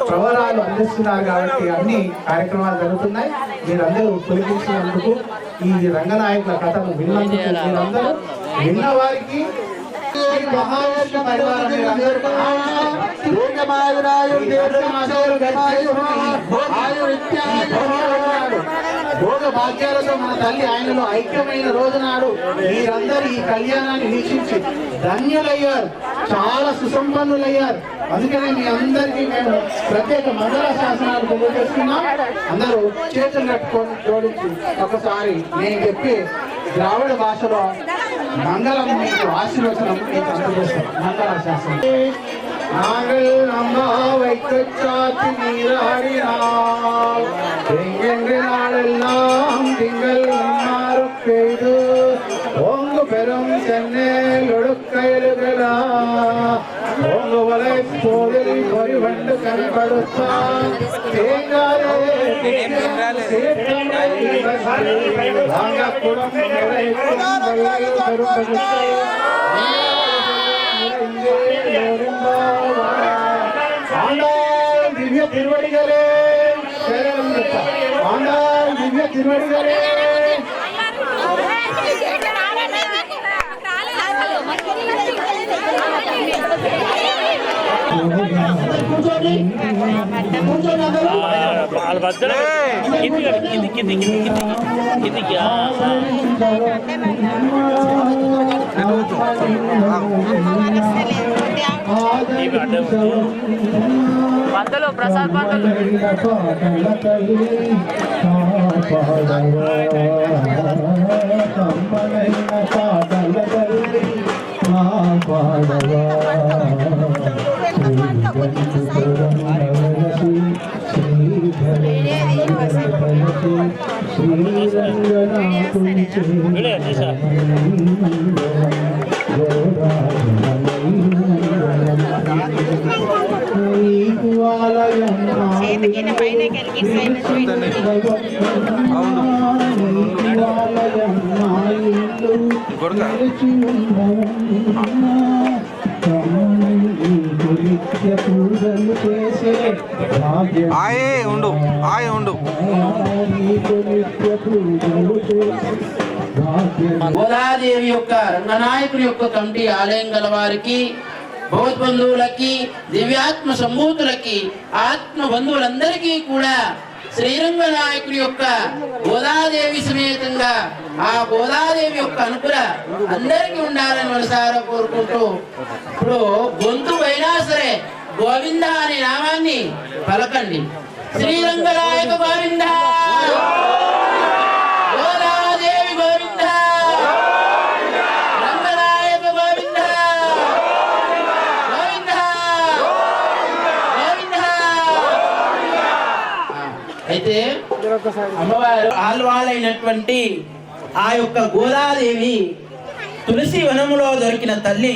ప్రవరాలు అందిస్తున్నారు కాబట్టి అన్ని కార్యక్రమాలు జరుగుతున్నాయి. మీరందరూ తొలగించినందుకు, ఈ రంగనాయకుల కథను విన్నందుకు, మీరందరూ విన్న వారికి మహావిష్ణు పరివారం భోగ భాగ్యాలతో మన తల్లి ఆయనలో ఐక్యమైన రోజు నాడు మీరందరూ ఈ కళ్యాణాన్ని వీక్షించి ధన్యులయ్యారు, చాలా సుసంపన్నులయ్యారు. అందుకనే మీ అందరికీ మేము ప్రత్యేక మంగళ శాసనాలు తెలియజేస్తున్నాం. అందరూ చేతులు కట్టుకొని జోడించి ఒకసారి నేను చెప్పి ద్రావిడ భాషలో మంగళం మీకు ఆశీర్వచనం మీకు అందజేస్తాం. మంగళ శాసనం. நாங்கள் அம்மா வைக்க சாத்தி நீராடினால் எங்கெங்கு நாளெல்லாம் திங்கள் மாறு பெய்து ஓங்கு பெரும் சென்னேல் ஒடுக்கையிலுகளா ஓங்கு வலை போதில் ஒரு வண்டு கண்படுத்தான் தேங்காலே வாங்க குடம் दिव्य तिरुवडिगले दिव्य तिरुवडिगले కూర్చోండి కూర్చోండి అందరూ. వాళ్ళ మధ్యలో కిందికి పంతలు ప్రసాద్ పంతలు గోదాదేవి యొక్క రంగనాయకుడి యొక్క కమిటీ ఆలయం గల వారికి, భగవద్బంధువులకి, దివ్యాత్మ సంభూతులకి, ఆత్మ బంధువులందరికీ కూడా శ్రీరంగనాయకుడి యొక్క గోదాదేవి సమేతంగా ఆ గోదాదేవి యొక్క అనుగ్ర అందరికీ ఉండాలని మనసారా కోరుకుంటూ, ఇప్పుడు గొంతు అయినా సరే గోవింద అనే నామాన్ని పలకండి. శ్రీరంగనాయక గోవింద, గోదాదేవి గోవింద, రంగనాయక గోవింద, గోవింద గోవింద. అయితే అమ్మవారు ఆల్వాలైనటువంటి ఆ యొక్క గోదాదేవి తులసి వనములో దొరికిన తల్లి.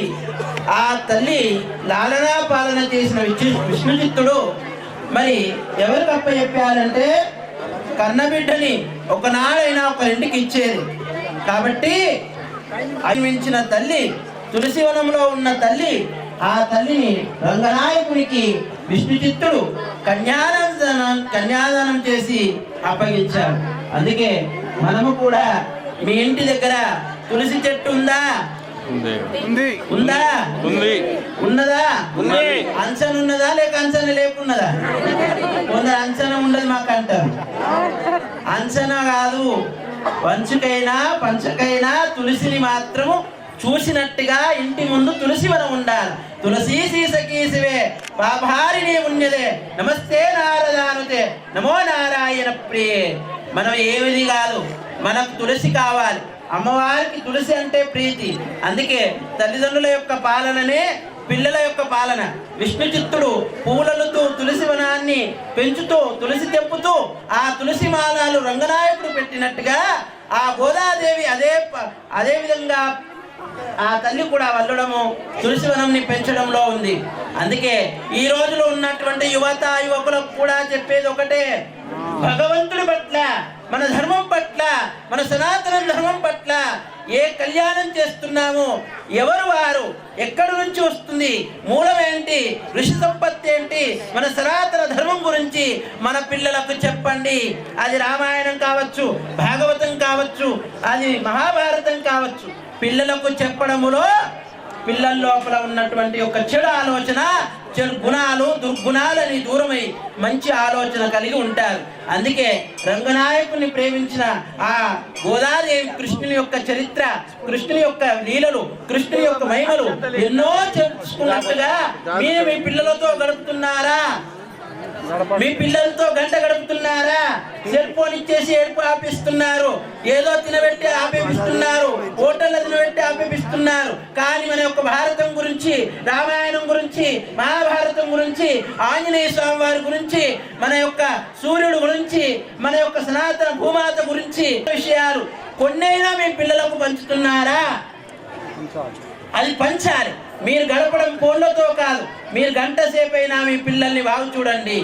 ఆ తల్లి లాలనా పాలన చేసిన విష్ణుచిత్తుడు మరి ఎవరికి అప్పచెప్పారంటే కన్నబిడ్డని ఒకనాడైనా ఒకరింటికి ఇచ్చేది. కాబట్టి అనిపించిన తల్లి, తులసివనంలో ఉన్న తల్లి, ఆ తల్లిని రంగనాయకునికి విష్ణుచిత్తుడు కన్యాదానం చేసి అప్పగించాడు. అందుకే మనము కూడా మీ ఇంటి దగ్గర తులసి చెట్టు ఉందా? ఉందా? ఉన్నదా? అంచన ఉన్నదా లేక అంచన లేకున్నదా? కొందరు అంచన ఉండదు మాకు అంటారు. అంచన కాదు, పంచుకైనా పంచకైనా తులసిని మాత్రము చూసినట్టుగా ఇంటి ముందు తులసి వనం ఉండాలి. తులసి శీసకీసివే పాపహారిణి ఉన్నదే నమస్తే నారదానుతే నమో నారాయణ ప్రియే. మనం ఏమిది కాదు, మనకు తులసి కావాలి. అమ్మవారికి తులసి అంటే ప్రీతి. అందుకే తల్లిదండ్రుల యొక్క పాలననే పిల్లల యొక్క పాలన. విష్ణుచిత్తుడు పూలలతో తులసి వనాన్ని పెంచుతూ తులసి తెంపుతూ ఆ తులసి మాలాలు రంగనాయకుడు పెట్టినట్టుగా ఆ గోదాదేవి అదే విధంగా ఆ తల్లి కూడా వల్లడము తులసివనంని పెంచడంలో ఉంది. అందుకే ఈ రోజులో ఉన్నటువంటి యువకులకు కూడా చెప్పేది ఒకటే, భగవంతుడి పట్ల, మన ధర్మం పట్ల, మన సనాతన ధర్మం పట్ల ఏ కళ్యాణం చేస్తున్నామో ఎవరు వారు, ఎక్కడి నుంచి వస్తుంది, మూలం ఏంటి, ఋషి సంపత్తి ఏంటి, మన సనాతన ధర్మం గురించి మన పిల్లలకు చెప్పండి. అది రామాయణం కావచ్చు, భాగవతం కావచ్చు, అది మహాభారతం కావచ్చు. పిల్లలకు చెప్పడములో పిల్లల లోపల ఉన్నటువంటి ఒక చెడు ఆలోచన, చెడు గుణాలు, దుర్గుణాలని దూరమై మంచి ఆలోచన కలిగి ఉంటారు. అందుకే రంగనాయకుని ప్రేమించిన ఆ గోదాదేవి కృష్ణుని యొక్క చరిత్ర, కృష్ణుని యొక్క లీలలు, కృష్ణుని యొక్క మహిమలు ఎన్నో తెలుసుకున్నట్టుగా మీరు మీ పిల్లలతో గడుపుతున్నారా? మీ పిల్లలతో గంట గడుపుతున్నారా? సెల్ ఫోన్ ఇచ్చేసి ఏడుపు ఆపిస్తున్నారు, ఏదో తినబెట్టి ఆపేపిస్తున్నారు, హోటల్లో తినబెట్టి ఆపేపిస్తున్నారు. కానీ మన యొక్క భారతం గురించి, రామాయణం గురించి, మహాభారతం గురించి, ఆంజనేయ స్వామి వారి గురించి, మన యొక్క సూర్యుడు గురించి, మన యొక్క సనాతన భూమాత గురించి విషయాలు కొన్నైనా మీ పిల్లలకు పంచుతున్నారా? అది పంచాలి. మీరు గడపడం ఫోన్లతో కాదు, మీరు గంట సేపు అయినా మీ పిల్లల్ని బాగు చూడండి.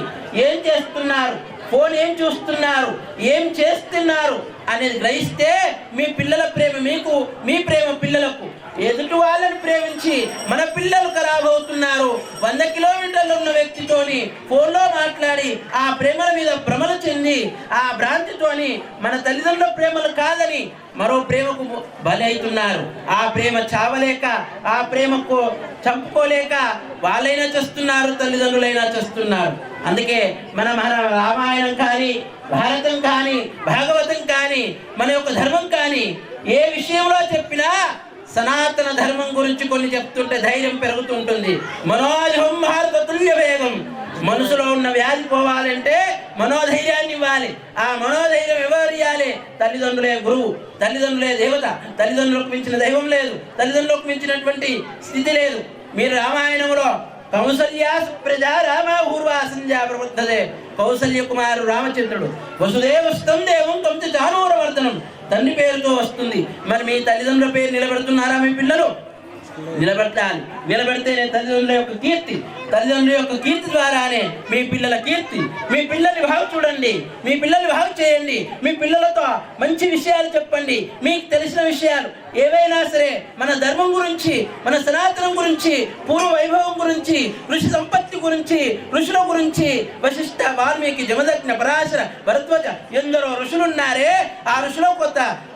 ఏం చేస్తున్నారు, ఫోన్ ఏం చూస్తున్నారు, ఏం చేస్తున్నారు అనేది గ్రహిస్తే మీ పిల్లల ప్రేమ మీకు, మీ ప్రేమ పిల్లలకు. ఎదుటి వాళ్ళని ప్రేమించి మన పిల్లలు ఖరాబ్ అవుతున్నారు. 100 కిలోమీటర్లు ఉన్న వ్యక్తితోని ఫోన్లో మాట్లాడి ఆ ప్రేమల మీద భ్రమలు చెంది ఆ భ్రాంతితోని మన తల్లిదండ్రుల ప్రేమలు కాదని మరో ప్రేమకు బలి అవుతున్నారు. ఆ ప్రేమ చావలేక ఆ ప్రేమకు చంపుకోలేక వాళ్ళైనా చేస్తున్నారు, తల్లిదండ్రులైనా చేస్తున్నారు. అందుకే మన రామాయణం కానీ, భారతం కానీ, భాగవతం కానీ, మన యొక్క ధర్మం కానీ ఏ విషయంలో చెప్పినా సనాతన ధర్మం గురించి కొన్ని చెప్తుంటే ధైర్యం పెరుగుతుంటుంది. మనోజం భారత తుల్య వేగం. మనసులో ఉన్న వ్యాధి పోవాలంటే మనోధైర్యాన్ని ఇవ్వాలి. ఆ మనోధైర్యం ఎవరు ఇవ్వాలి? తల్లిదండ్రులే గురువు, తల్లిదండ్రులే దేవత. తల్లిదండ్రులకు మించిన దైవం లేదు, తల్లిదండ్రులకు మించినటువంటి స్థితి లేదు. మీరు రామాయణంలో కౌసల్యా సుప్రజా రామ ఊర్వా సంధ్యా ప్రవర్తతే. కౌసల్య కుమారుడు రామచంద్రుడు. వసుదేవస్తం దేవం కంచ చానూరవర్ధనం. తండ్రి పేరుతో వస్తుంది. మరి మీ తల్లిదండ్రుల పేరు నిలబెడుతున్నారా మీ పిల్లలు? నిలబెట్టాలి. నిలబెడితేనే తల్లిదండ్రుల యొక్క కీర్తి. తల్లిదండ్రుల యొక్క కీర్తి ద్వారానే మీ పిల్లల కీర్తి. మీ పిల్లల్ని బాగు చూడండి, మీ పిల్లల్ని బాగు చేయండి. మీ పిల్లలతో మంచి విషయాలు చెప్పండి. మీకు తెలిసిన విషయాలు ఏవైనా సరే మన ధర్మం గురించి, మన సనాతనం గురించి, పూర్వ వైభవం గురించి, ఋషి సంపత్తి గురించి, ఋషుల గురించి, వశిష్ఠ, వాల్మీకి, జమదగ్ని, పరాశర, భరద్వాజ ఎందరో ఋషులున్నారే. ఆ ఋషుల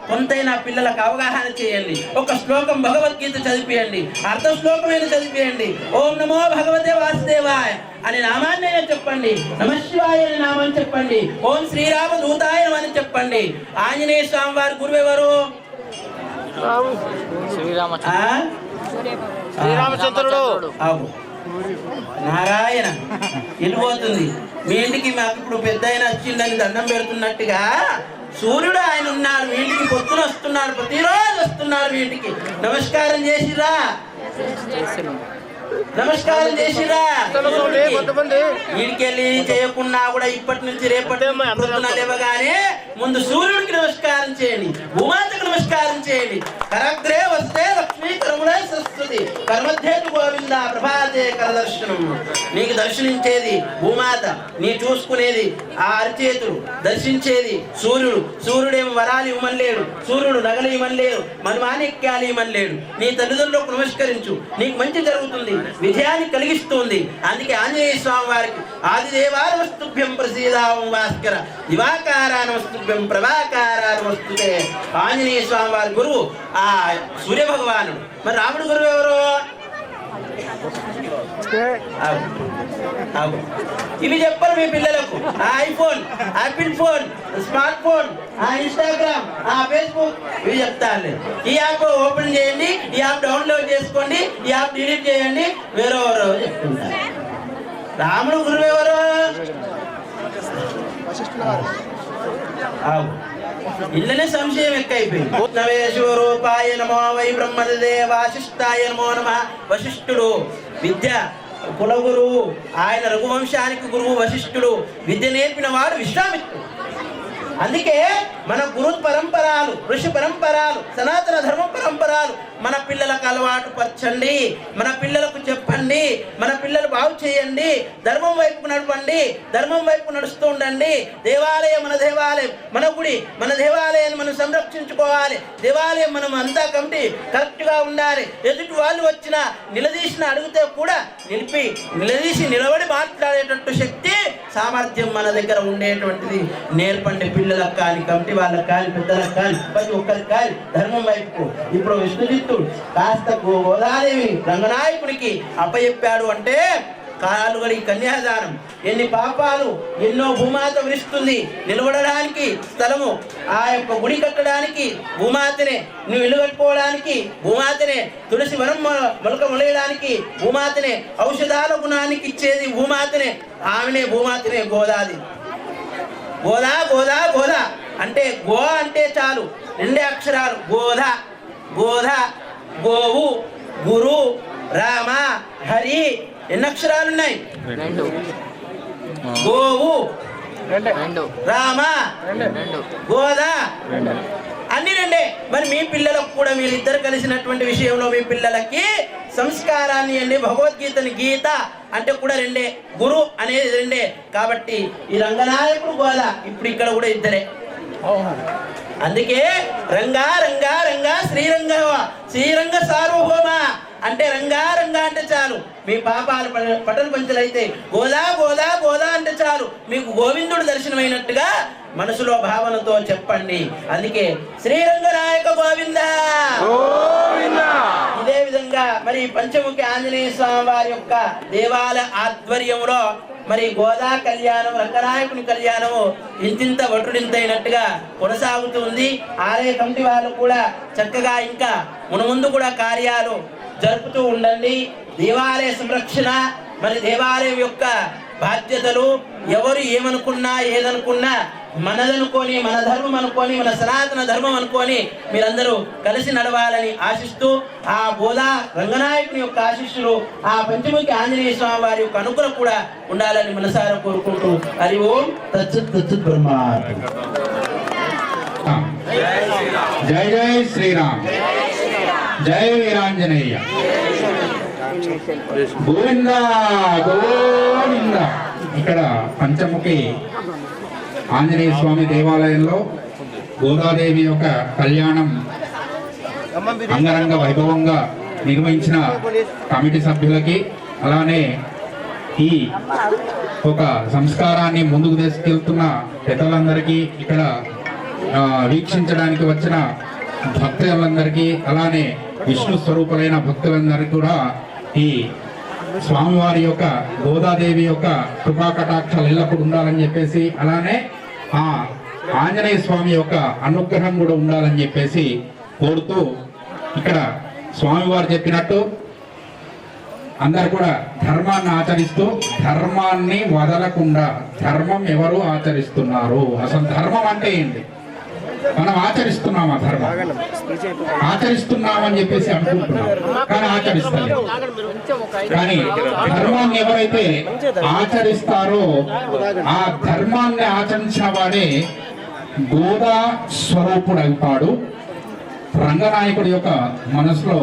కొంతైనా పిల్లలకు అవగాహన చేయండి. ఒక శ్లోకం భగవద్గీత చదివియండి, అర్థ శ్లోకమైన చదివియండి. ఓం నమో భగవతే వాసుదేవాయ అని నామాన్ని చెప్పండి. నమశివాయ అని నామం చెప్పండి. ఓం శ్రీరామ దూతాయ అని చెప్పండి. ఆంజనేయ స్వామి వారి గురువు ఎవరు? శ్రీరామచంద్రుడు. నారాయణ. వెళ్ళిపోతుంది మీ ఇంటికి. మాకు ఇప్పుడు పెద్ద ఆయన వచ్చిందని దండం పెడుతున్నట్టుగా సూర్యుడు ఆయన ఉన్నాడు మీ ఇంటికి. పొద్దున వస్తున్నాడు, ప్రతిరోజు వస్తున్నాడు మీ ఇంటికి. నమస్కారం చేసిరా, నమస్కారం చేసిరా. వీడికెళ్ళి చేయకుండా కూడా ఇప్పటి నుంచి రేపటి లేవగానే ముందు సూర్యుడికి నమస్కారం చేయండి, భూమాతకు నమస్కారం చేయండి. కరగ్రే వస్తే లక్ష్మీ, కరములే సరస్వతి, కర్మధ్యేతు గోవింద, ప్రభాతే కరదర్శనం. నీకు దర్శనించేది భూమాత, నీ చూసుకునేది ఆ అరిచేతులు, దర్శించేది సూర్యుడు. సూర్యుడేమో వరాలు ఇవ్వమనిలేడు, సూర్యుడు నగలు ఇవ్వమనిలేడు, మన మాణిక్యాలు ఇవ్వమనిలేడు. నీ తల్లిదండ్రులకు నమస్కరించు, నీకు మంచి జరుగుతుంది, విజయాన్ని కలిగిస్తుంది. అందుకే ఆంజనేయ స్వామి వారికి ఆదిదేవా నమస్తుభ్యం ప్రసీదాం భాస్కర, దివాకారా నమస్తుభ్యం ప్రభాకారా నమస్తుతే. ఆంజనేయ స్వామి వారి గురువు ఆ సూర్య భగవానుడు. మరి రాముడు గురువు ఎవరు? ఇవి చెప్పరు మీ పిల్లలకు. ఆ iPhone, Apple phone, smart phone, ఆ ఇన్స్టాగ్రామ్, ఆ ఫేస్బుక్ ఇవి చెప్తాను. ఈ యాప్ ఓపెన్ చేయండి, ఈ యాప్ డౌన్లోడ్ చేసుకోండి, ఈ యాప్ డిలీట్ చేయండి, వేరెవరో చెప్తుంటారు. రాముడు గురువు ఎవరు? ఇళ్ళనే సంశయం ఎక్కువైపోయింది. నవేశ్వరూపాయ నమో వై బ్రహ్మదే వాసిష్ఠాయ నమో నమః. వశిష్ఠుడు విద్య కులగురువు, ఆయన రఘువంశానికి గురువు వశిష్ఠుడు. విద్య నేర్పిన వాడు విశ్వామిత్రుడు. అందుకే మన గురు పరంపరాలు, ఋషి పరంపరాలు, సనాతన ధర్మ పరంపరాలు మన పిల్లలకు అలవాటు పరచండి, మన పిల్లలకు చెప్పండి, మన పిల్లలు బాగు చేయండి. ధర్మం వైపు నడవండి, ధర్మం వైపు నడుస్తూ ఉండండి. దేవాలయం మన దేవాలయం, మన గుడి మన దేవాలయాన్ని మనం సంరక్షించుకోవాలి. దేవాలయం మనం అంతా కమిటీ కరెక్ట్గా ఉండాలి. ఎదుటి వాళ్ళు వచ్చినా నిలదీసిన అడిగితే కూడా నిలదీసి నిలబడి మాట్లాడేటట్టు శక్తి, సామర్థ్యం మన దగ్గర ఉండేటువంటిది నేర్పండి. పిల్లలకు కానీ, కమిటీ వాళ్ళకి కానీ, పెద్దలకు కానీ, ప్రతి ఒక్కరికి కానీ ధర్మం వైపు. ఇప్పుడు విష్ణుజిత్తుడు కాస్త గోదాదేవి రంగనాయకుడికి అప్పచెప్పాడు అంటే కాలుగడి కన్యాదానం. ఎన్ని పాపాలు, ఎన్నో భూమాత విరుస్తుంది. నిలబడడానికి స్థలము, ఆ యొక్క గుడి కట్టడానికి భూమాతనే, నువ్వు ఇల్లు కట్టుకోవడానికి భూమాతనే, తులసి వనం మొలక మొలయడానికి భూమాతనే, ఔషధాల గుణానికి ఇచ్చేది భూమాతనే. ఆమెనే భూమాతనే గోదాది. గోదా గోదా గోదా అంటే గో అంటే చాలు 2 అక్షరాలు. గోధ, గోధ, గోవు, గురు, రామ, హరి. ఎన్ని అక్షరాలు ఉన్నాయి? 2. గోవు, 2, రామ, 2, గోధ, అన్ని 2. మరి మీ పిల్లలకు కూడా మీరిద్దరు కలిసినటువంటి విషయంలో మీ పిల్లలకి సంస్కారాన్ని అండి. భగవద్గీతని గీత అంటే కూడా 2. గురు అనేది 2. కాబట్టి ఈ రంగనాయకుడు గోద ఇప్పుడు ఇక్కడ కూడా 2. అందుకే రంగా రంగా రంగా శ్రీరంగ సార్వభౌమ అంటే రంగా రంగా అంటే చాలు మీ పాపాలు పటలు పంచలైతే, గోదా గోదా గోదా అంటే చాలు మీకు గోవిందుడు దర్శనమైనట్టుగా మనసులో భావనతో చెప్పండి. అందుకే శ్రీరంగనాయక గోవింద. ఇదే విధంగా మరి పంచముఖి ఆంజనేయ స్వామి వారి యొక్క దేవాలయ ఆధ్వర్యంలో మరి గోదా కళ్యాణం, రంగనాయకుని కళ్యాణము ఇంతింత వటుడింతైనట్టుగా కొనసాగుతుంది. ఆలయ కమిటీ వాళ్ళు కూడా చక్కగా ఇంకా మునముందు కూడా కార్యాలు జరుపుతూ ఉండండి. దేవాలయ సంరక్షణ, మరి దేవాలయం యొక్క బాధ్యతలు ఎవరు ఏమనుకున్నా ఏదనుకున్నా మనదనుకొని, మన ధర్మం అనుకొని, మన సనాతన ధర్మం అనుకొని మీరందరూ కలిసి నడవాలని ఆశిస్తూ, ఆ గోదా రంగనాయకుని యొక్క ఆశీస్సులు, ఆ పంచముఖి ఆంజనేయ స్వామి వారి యొక్క అనుగ్రహం కూడా ఉండాలని మనసారా కోరుకుంటూ హరి ఓం తత్సత్ బ్రహ్మ. జై జై శ్రీరామ్, జై వీరాంజనేయ, గోవింద గోవింద. ఇక్కడ పంచముఖి ఆంజనేయ స్వామి దేవాలయంలో గోదాదేవి యొక్క కళ్యాణం అంగరంగ వైభవంగా నిర్వహించిన కమిటీ సభ్యులకి, అలానే ఈ ఒక సంస్కారాన్ని ముందుకు తీసుకెళ్తున్న పెద్దలందరికీ, ఇక్కడ వీక్షించడానికి వచ్చిన భక్తులందరికీ, అలానే విష్ణు స్వరూపులైన భక్తులందరికీ కూడా ఈ స్వామివారి యొక్క గోదాదేవి యొక్క కృపా కటాక్షాలు ఎల్లప్పుడూ ఉండాలని చెప్పేసి, అలానే ఆ ఆంజనేయ స్వామి యొక్క అనుగ్రహం కూడా ఉండాలని చెప్పేసి కోరుతూ, ఇక్కడ స్వామివారు చెప్పినట్టు అందరు కూడా ధర్మాన్ని ఆచరిస్తూ, ధర్మాన్ని వదలకుండా, ధర్మం ఎవరు ఆచరిస్తున్నారు, అసలు ధర్మం అంటే ఏంటి, మనం ఆచరిస్తున్నామా, ధర్మం ఆచరిస్తున్నామని చెప్పేసి అనుకుంటున్నాం కానీ ఆచరిస్తాం. కానీ ధర్మాన్ని ఎవరైతే ఆచరిస్తారో ఆ ధర్మాన్ని ఆచరించిన వాడే గోదా స్వరూపుడు అవుతాడు. రంగనాయకుడి యొక్క మనసులో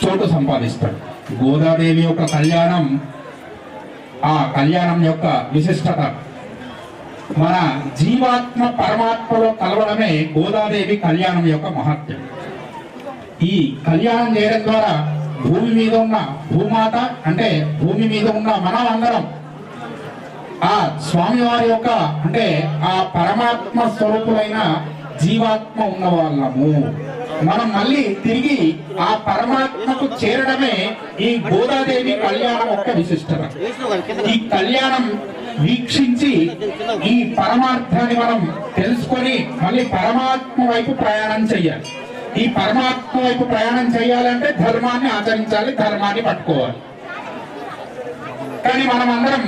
చోటు సంపాదిస్తాడు. గోదాదేవి యొక్క కళ్యాణం, ఆ కళ్యాణం యొక్క విశిష్టత, మన జీవాత్మ పరమాత్మలో కలవడమే గోదాదేవి కళ్యాణం యొక్క మహత్యం. ఈ కళ్యాణం చేయడం ద్వారా భూమి మీద ఉన్న భూమాత అంటే భూమి మీద ఉన్న మనం అందరం ఆ స్వామివారి యొక్క అంటే ఆ పరమాత్మ స్వరూపులైన జీవాత్మ ఉన్న వాళ్ళము. మనం మళ్ళీ తిరిగి ఆ పరమాత్మకు చేరడమే ఈ గోదాదేవి కళ్యాణం యొక్క విశిష్టత. ఈ కళ్యాణం వీక్షించి ఈ పరమార్థాన్ని మనం తెలుసుకొని మళ్ళీ పరమాత్మ వైపు ప్రయాణం చెయ్యాలి. ఈ పరమాత్మ వైపు ప్రయాణం చేయాలంటే ధర్మాన్ని ఆచరించాలి, ధర్మాన్ని పట్టుకోవాలి. కానీ మనం అందరం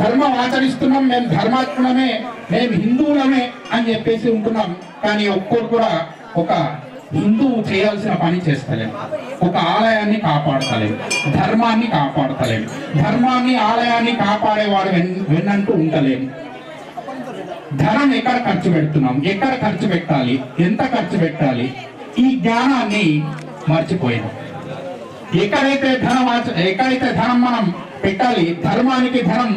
ధర్మం ఆచరిస్తున్నాం, మేము ధర్మాత్మమే, మేము హిందువులమే అని చెప్పేసి ఉంటున్నాం. కానీ ఒక్కరు కూడా ఒక హిందువు చేయాల్సిన పని చేస్తలేము, ఒక ఆలయాన్ని కాపాడతలేము, ధర్మాన్ని కాపాడతలేము, ధర్మాన్ని ఆలయాన్ని కాపాడేవాడు వెన్నంటూ ఉండలేము. ధనం ఎక్కడ ఖర్చు పెడుతున్నాం, ఎక్కడ ఖర్చు పెట్టాలి, ఎంత ఖర్చు పెట్టాలి, ఈ జ్ఞానాన్ని మర్చిపోయినాం. ఎక్కడైతే ధనం మనం పెట్టాలి, ధర్మానికి ధనం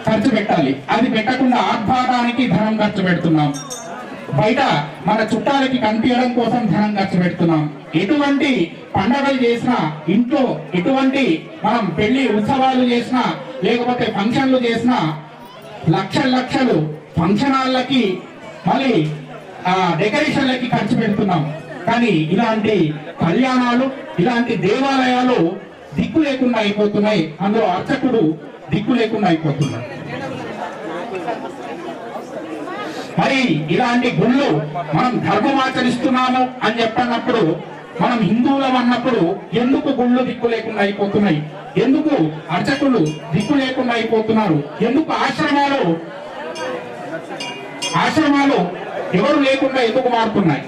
ఖర్చు పెట్టాలి, అది పెట్టకుండా ఆర్భాటానికి ధనం ఖర్చు పెడుతున్నాం. బయట మన చుట్టాలకి కనిపించడం కోసం ధనం ఖర్చు పెడుతున్నాం. ఎటువంటి పండగలు చేసినా, ఇంట్లో ఎటువంటి మనం పెళ్లి ఉత్సవాలు చేసినా, లేకపోతే ఫంక్షన్లు చేసినా లక్షలు ఫంక్షన్ హాల్లకి మళ్ళీ డెకరేషన్లకి ఖర్చు పెడుతున్నాం. కానీ ఇలాంటి కళ్యాణాలు, ఇలాంటి దేవాలయాలు దిక్కు లేకుండా అయిపోతున్నాయి. అందులో అర్చకుడు దిక్కు లేకుండా అయిపోతున్నాడు. మరి ఇలాంటి గుళ్ళు మనం ధర్మం ఆచరిస్తున్నాము అని చెప్పినప్పుడు, మనం హిందువులం అన్నప్పుడు ఎందుకు గుళ్ళు దిక్కు లేకుండా అయిపోతున్నాయి, ఎందుకు అర్చకులు దిక్కు లేకుండా అయిపోతున్నారు, ఎందుకు ఆశ్రమాలు ఎవరు లేకుండా ఎందుకు మారుతున్నాయి?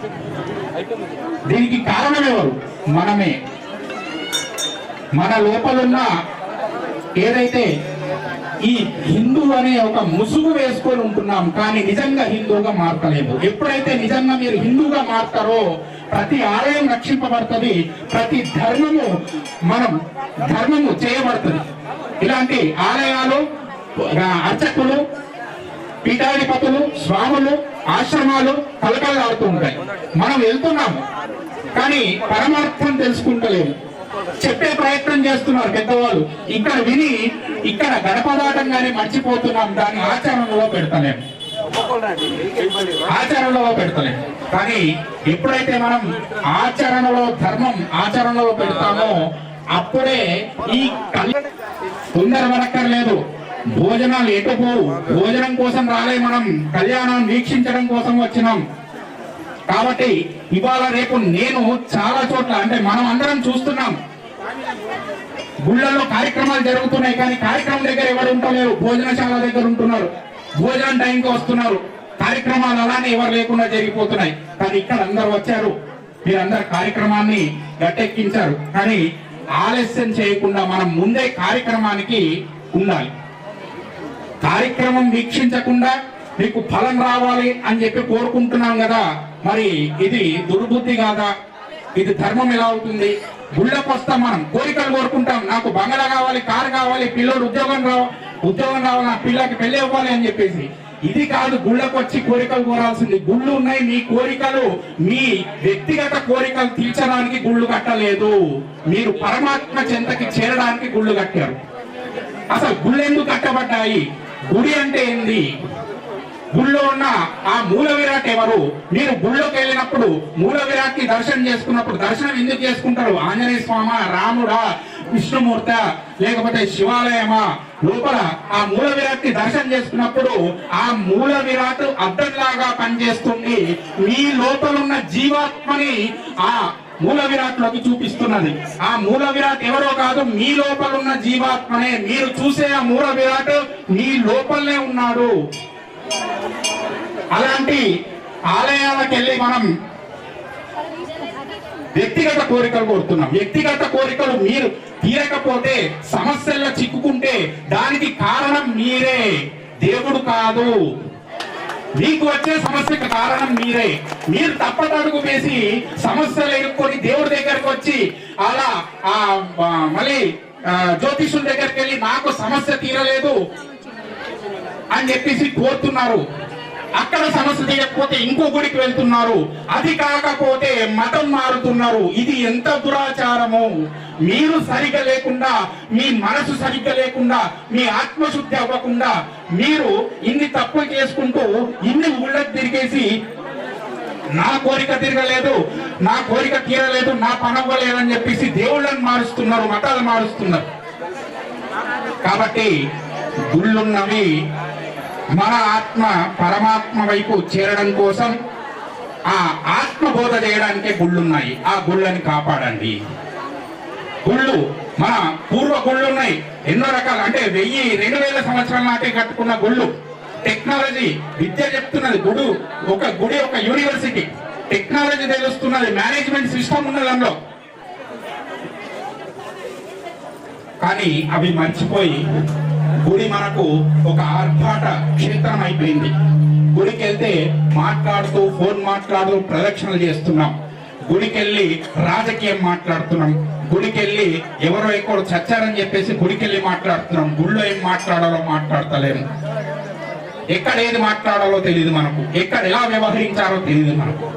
దీనికి కారణం ఎవరు? మనమే. మన లోపలున్న ఏదైతే ఈ హిందూ అనే ఒక ముసుగు వేసుకొని ఉంటున్నాం, కానీ నిజంగా హిందూగా మారతలేదు. ఎప్పుడైతే నిజంగా మీరు హిందూగా మారుతారో ప్రతి ఆలయం రక్షింపబడుతుంది, ప్రతి ధర్మము చేయబడుతుంది. ఇలాంటి ఆలయాలు, అర్చకులు పీఠాధిపతులు, స్వాములు, ఆశ్రమాలు కలకలలాడుతూ ఉంటాయి. మనం వెళ్తున్నాము కానీ పరమార్థం తెలుసుకుంటలేము. చెప్పే ప్రయత్నం చేస్తున్నారు పెద్దవాళ్ళు, ఇక్కడ విని ఇక్కడ గడప దాటంగానే మర్చిపోతున్నాం. దాన్ని ఆచరణలో పెడతలేము. కానీ ఎప్పుడైతే మనం ఆచరణలో ధర్మం ఆచరణలో పెడతామో అప్పుడే ఈ తొందర పడక్కర్లేదు. భోజనాలు ఎటు పోవు. భోజనం కోసం రాలే, మనం కళ్యాణం వీక్షించడం కోసం వచ్చినాం. కాబట్టి ఇవాళ రేపు నేను చాలా చోట్ల, అంటే మనం అందరం చూస్తున్నాం, గుళ్ళల్లో కార్యక్రమాలు జరుగుతున్నాయి కానీ కార్యక్రమం దగ్గర ఎవరు ఉంటలేరు. భోజనశాల దగ్గర ఉంటున్నారు, భోజనం టైంకి వస్తున్నారు. కార్యక్రమాలు అలానే ఎవరు లేకుండా జరిగిపోతున్నాయి. కానీ ఇక్కడ అందరు వచ్చారు, మీరందరు కార్యక్రమాన్ని గట్టెక్కించారు. కానీ ఆలస్యం చేయకుండా మనం ముందే కార్యక్రమానికి ఉండాలి. కార్యక్రమం వీక్షించకుండా మీకు ఫలం రావాలి అని చెప్పి కోరుకుంటున్నాం కదా, మరి ఇది దుర్బుద్ధి కాదా? ఇది ధర్మం ఎలా అవుతుంది? గుళ్ళకు వస్తాం, మనం కోరికలు కోరుకుంటాం. నాకు బంగళా కావాలి, కారు కావాలి, పిల్లోడు ఉద్యోగం రావాలి, నా పిల్లకి పెళ్లి అవ్వాలి అని చెప్పేసి. ఇది కాదు గుళ్ళకు వచ్చి కోరికలు కోరాల్సింది. గుళ్ళు ఉన్నాయి, మీ కోరికలు, మీ వ్యక్తిగత కోరికలు తీర్చడానికి గుళ్ళు కట్టలేదు. మీరు పరమాత్మ చెంతకి చేరడానికి గుళ్ళు కట్టారు. అసలు గుళ్ళు ఎందుకు కట్టబడ్డాయి? గుడి అంటే ఏంది? గుళ్ళో ఉన్న ఆ మూల విరాట్ ఎవరు? మీరు గుళ్ళోకి వెళ్ళినప్పుడు మూల విరాట్ ని దర్శనం చేసుకున్నప్పుడు దర్శనం ఎందుకు చేసుకుంటారు? ఆంజనేయ స్వామి, రాముడా, విష్ణుమూర్త, లేకపోతే శివాలయమా? లోపల ఆ మూల విరాట్ ని దర్శనం చేసుకున్నప్పుడు ఆ మూల విరాట్ అద్దంలాగా పనిచేస్తుంది. మీ లోపల ఉన్న జీవాత్మని ఆ మూల విరాట్ లోకి చూపిస్తున్నది. ఆ మూల విరాట్ ఎవరో కాదు, మీ లోపల ఉన్న జీవాత్మనే. మీరు చూసే ఆ మూల విరాట్ మీ లోపలనే ఉన్నాడు. అలాంటి ఆలయాలకు వెళ్ళి మనం వ్యక్తిగత కోరికలు కోరుతున్నాం. వ్యక్తిగత కోరికలు మీరు తీరకపోతే, సమస్యల్లో చిక్కుకుంటే దానికి కారణం మీరే, దేవుడు కాదు. మీకు వచ్చే సమస్యకు కారణం మీరే. మీరు తప్పటడుగు వేసి సమస్యలు ఎదుర్కొని దేవుడి దగ్గరకు వచ్చి అలా మళ్ళీ జ్యోతిషుల దగ్గరికి వెళ్ళి నాకు సమస్య తీరలేదు అని చెప్పేసి కోరుతున్నారు. అక్కడ సమస్య తీయకపోతే ఇంకో గుడికి వెళ్తున్నారు. అది కాకపోతే మతం మారుతున్నారు. ఇది ఎంత దురాచారము! మీరు సరిగ్గా లేకుండా, మీ మనసు సరిగ్గా లేకుండా, మీ ఆత్మశుద్ధి అవ్వకుండా మీరు ఇన్ని తప్పులు చేసుకుంటూ ఇన్ని ఊళ్ళకి తిరిగేసి నా కోరిక తిరగలేదు, నా కోరిక తీరలేదు, నా పని అవ్వలేదని చెప్పేసి దేవుళ్ళని మారుస్తున్నారు, మతాలు మారుస్తున్నారు. కాబట్టి గుళ్ళున్నవి మన ఆత్మ పరమాత్మ వైపు చేరడం కోసం, ఆ ఆత్మబోధ చేయడానికే గుళ్ళున్నాయి. ఆ గుళ్ళని కాపాడండి. గుళ్ళు మన పూర్వ గుళ్ళు ఉన్నాయి, ఎన్నో రకాలు, అంటే 1000-2000 సంవత్సరాల నాటే కట్టుకున్న గుళ్ళు. టెక్నాలజీ, విద్య చెప్తున్నది. ఒక గుడి ఒక యూనివర్సిటీ. టెక్నాలజీ తెలుస్తున్నది, మేనేజ్మెంట్ సిస్టమ్ ఉన్నది అందులో. కానీ అవి మర్చిపోయి గుడి మనకు ఒక ఆర్భాట క్షేత్రం అయిపోయింది. గుడికి వెళ్తే మాట్లాడుతూ, ఫోన్ మాట్లాడుతూ ప్రదక్షిణలు చేస్తున్నాం. గుడికి వెళ్ళి రాజకీయం మాట్లాడుతున్నాం. గుడికి వెళ్ళి ఎవరో ఎక్కడో చచ్చారని చెప్పేసి గుడికి వెళ్ళి మాట్లాడుతున్నాం. గుళ్ళో ఏం మాట్లాడాలో మాట్లాడతలేము. ఎక్కడ ఏది మాట్లాడాలో తెలియదు మనకు, ఎక్కడ ఎలా వ్యవహరించాలో తెలియదు మనకు.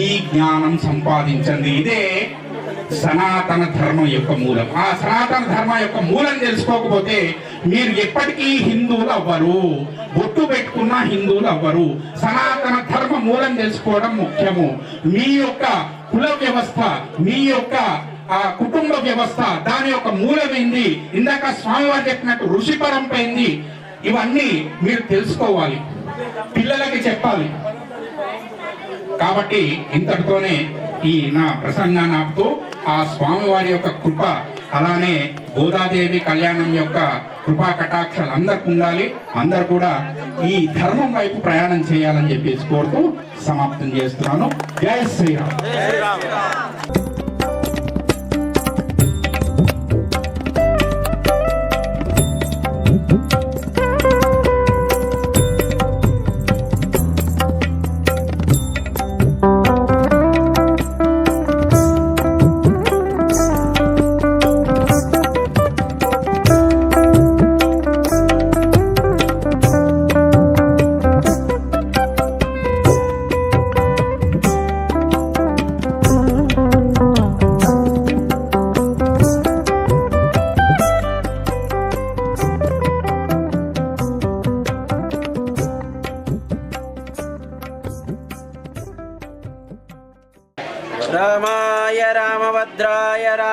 ఈ జ్ఞానం సంపాదించండి. ఇదే సనాతన ధర్మం యొక్క మూలం. ఆ సనాతన ధర్మం యొక్క మూలం తెలుసుకోకపోతే మీరు ఎప్పటికీ హిందువులు అవ్వరు. బొట్టు పెట్టుకున్న హిందువులు అవ్వరు. సనాతన ధర్మ మూలం తెలుసుకోవడం ముఖ్యము. మీ యొక్క కుల వ్యవస్థ, మీ యొక్క కుటుంబ వ్యవస్థ, దాని యొక్క మూలమైంది. ఇందాక స్వామివారు చెప్పినట్టు ఋషి పరంపైంది. ఇవన్నీ మీరు తెలుసుకోవాలి, పిల్లలకి చెప్పాలి. కాబట్టి ఇంతటితోనే ఈ నా ప్రసంగాన్ని ఆపుతూ ఆ స్వామివారి యొక్క కృప, అలానే గోదాదేవి కళ్యాణం యొక్క కృపా కటాక్షాలు అందరికి ఉండాలి. అందరు కూడా ఈ ధర్మం వైపు ప్రయాణం చేయాలని చెప్పేసి కోరుతూ సమాప్తం చేస్తున్నాను. జై శ్రీరామ్.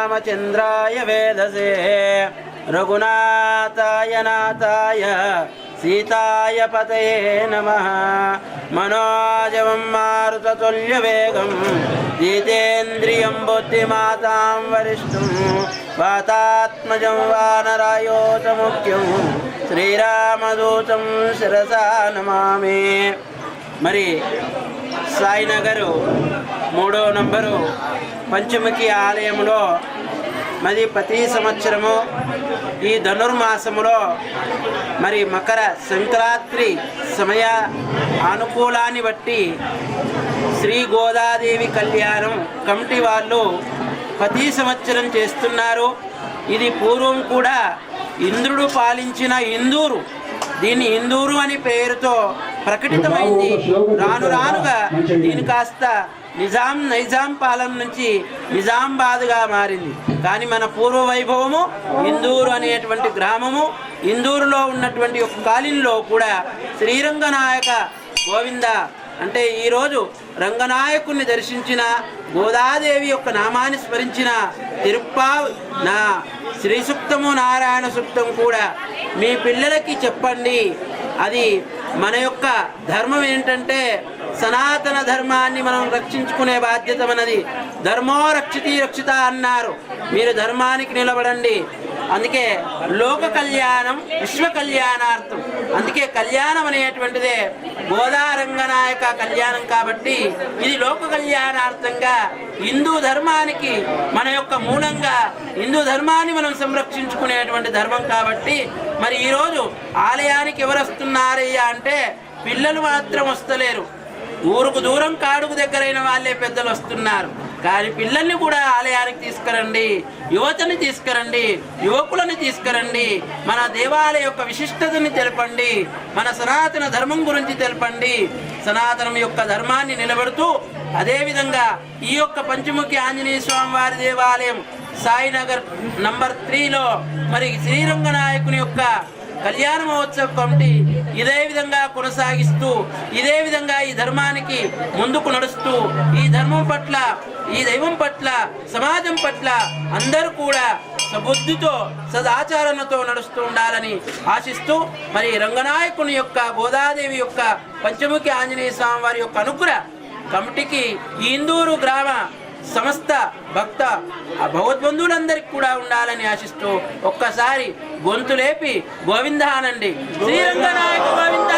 శ్రీరామచంద్రాయ వేదసే రఘునాథాయ నాథాయ సీతాయ పతయే నమః మనోజవం మారుతతుల్యవేగం జితేంద్రియం బుద్ధిమాతాం వరిష్ఠం వాతాత్మజం వానరాయోత ముఖ్యం శ్రీరామదూతం శిరసా నమామి. మరి సాయినగరు 3వ నంబరు పంచముఖి ఆలయంలో మరి ప్రతి సంవత్సరము ఈ ధనుర్మాసములో మరి మకర సంక్రాంతి సమయ అనుకూలాన్ని బట్టి శ్రీ గోదాదేవి కళ్యాణం కమిటీ వాళ్ళు ప్రతి సంవత్సరం చేస్తున్నారు. ఇది పూర్వం కూడా ఇంద్రుడు పాలించిన ఇందూరు, దీన్ని ఇందూరు అని పేరుతో ప్రకటితమైంది. రాను రానుగా దీని కాస్త నైజాం పాలన నుంచి నిజామాబాద్గా మారింది. కానీ మన పూర్వ వైభవము ఇందూరు అనేటువంటి గ్రామము, ఇందూరులో ఉన్నటువంటి ఒక కాలనీలో కూడా శ్రీరంగనాయక గోవింద అంటే ఈరోజు రంగనాయకుని దర్శించిన, గోదాదేవి యొక్క నామాన్ని స్మరించిన నా శ్రీ సూక్తము నారాయణ సూక్తం కూడా మీ పిల్లలకి చెప్పండి. అది మన యొక్క ధర్మం ఏంటంటే సనాతన ధర్మాన్ని మనం రక్షించుకునే బాధ్యత మనది. ధర్మో రక్షితి రక్షిత అన్నారు. మీరు ధర్మానికి నిలబడండి. అందుకే లోక కళ్యాణం విశ్వ కళ్యాణార్థం. అందుకే కళ్యాణం అనేటువంటిదే గోదారంగనాయక కళ్యాణం కాబట్టి ఇది లోక కళ్యాణార్థంగా హిందూ ధర్మానికి మన యొక్క మూలంగా హిందూ ధర్మాన్ని మనం సంరక్షించుకునేటువంటి ధర్మం కాబట్టి మరి ఈరోజు ఆలయానికి ఎవరు వస్తున్నారయ్యా అంటే పిల్లలు మాత్రం వస్తలేరు. ఊరుకు దూరం కాడుకు దగ్గరైన వాళ్ళే పెద్దలు వస్తున్నారు. కానీ పిల్లల్ని కూడా ఆలయానికి తీసుకురండి, యువతని తీసుకురండి, యువకులని తీసుకురండి. మన దేవాలయ యొక్క విశిష్టతని తెలపండి, మన సనాతన ధర్మం గురించి తెలపండి. సనాతనం యొక్క ధర్మాన్ని నిలబెడుతూ అదేవిధంగా ఈ యొక్క పంచముఖి ఆంజనేయ స్వామి వారి దేవాలయం సాయినగర్ నంబర్ 3లో మరి శ్రీరంగనాయకుని యొక్క కళ్యాణ మహోత్సవ కమిటీ ఇదే విధంగా కొనసాగిస్తూ ఇదే విధంగా ఈ ధర్మానికి ముందుకు నడుస్తూ ఈ ధర్మం పట్ల ఈ దైవం పట్ల సమాజం పట్ల అందరూ కూడా సబుద్ధితో సదాచరణతో నడుస్తూ ఉండాలని ఆశిస్తూ మరి రంగనాయకుని యొక్క గోదాదేవి యొక్క పంచముఖి ఆంజనేయ స్వామి వారి యొక్క అనుగ్రహ కమిటీకి ఈ ఇందూరు గ్రామ సమస్త భక్త భగవద్బంధువులందరికీ కూడా ఉండాలని ఆశిస్తూ ఒక్కసారి గొంతు లేపి గోవింద అనండి. శ్రీరంగనాయక గోవింద.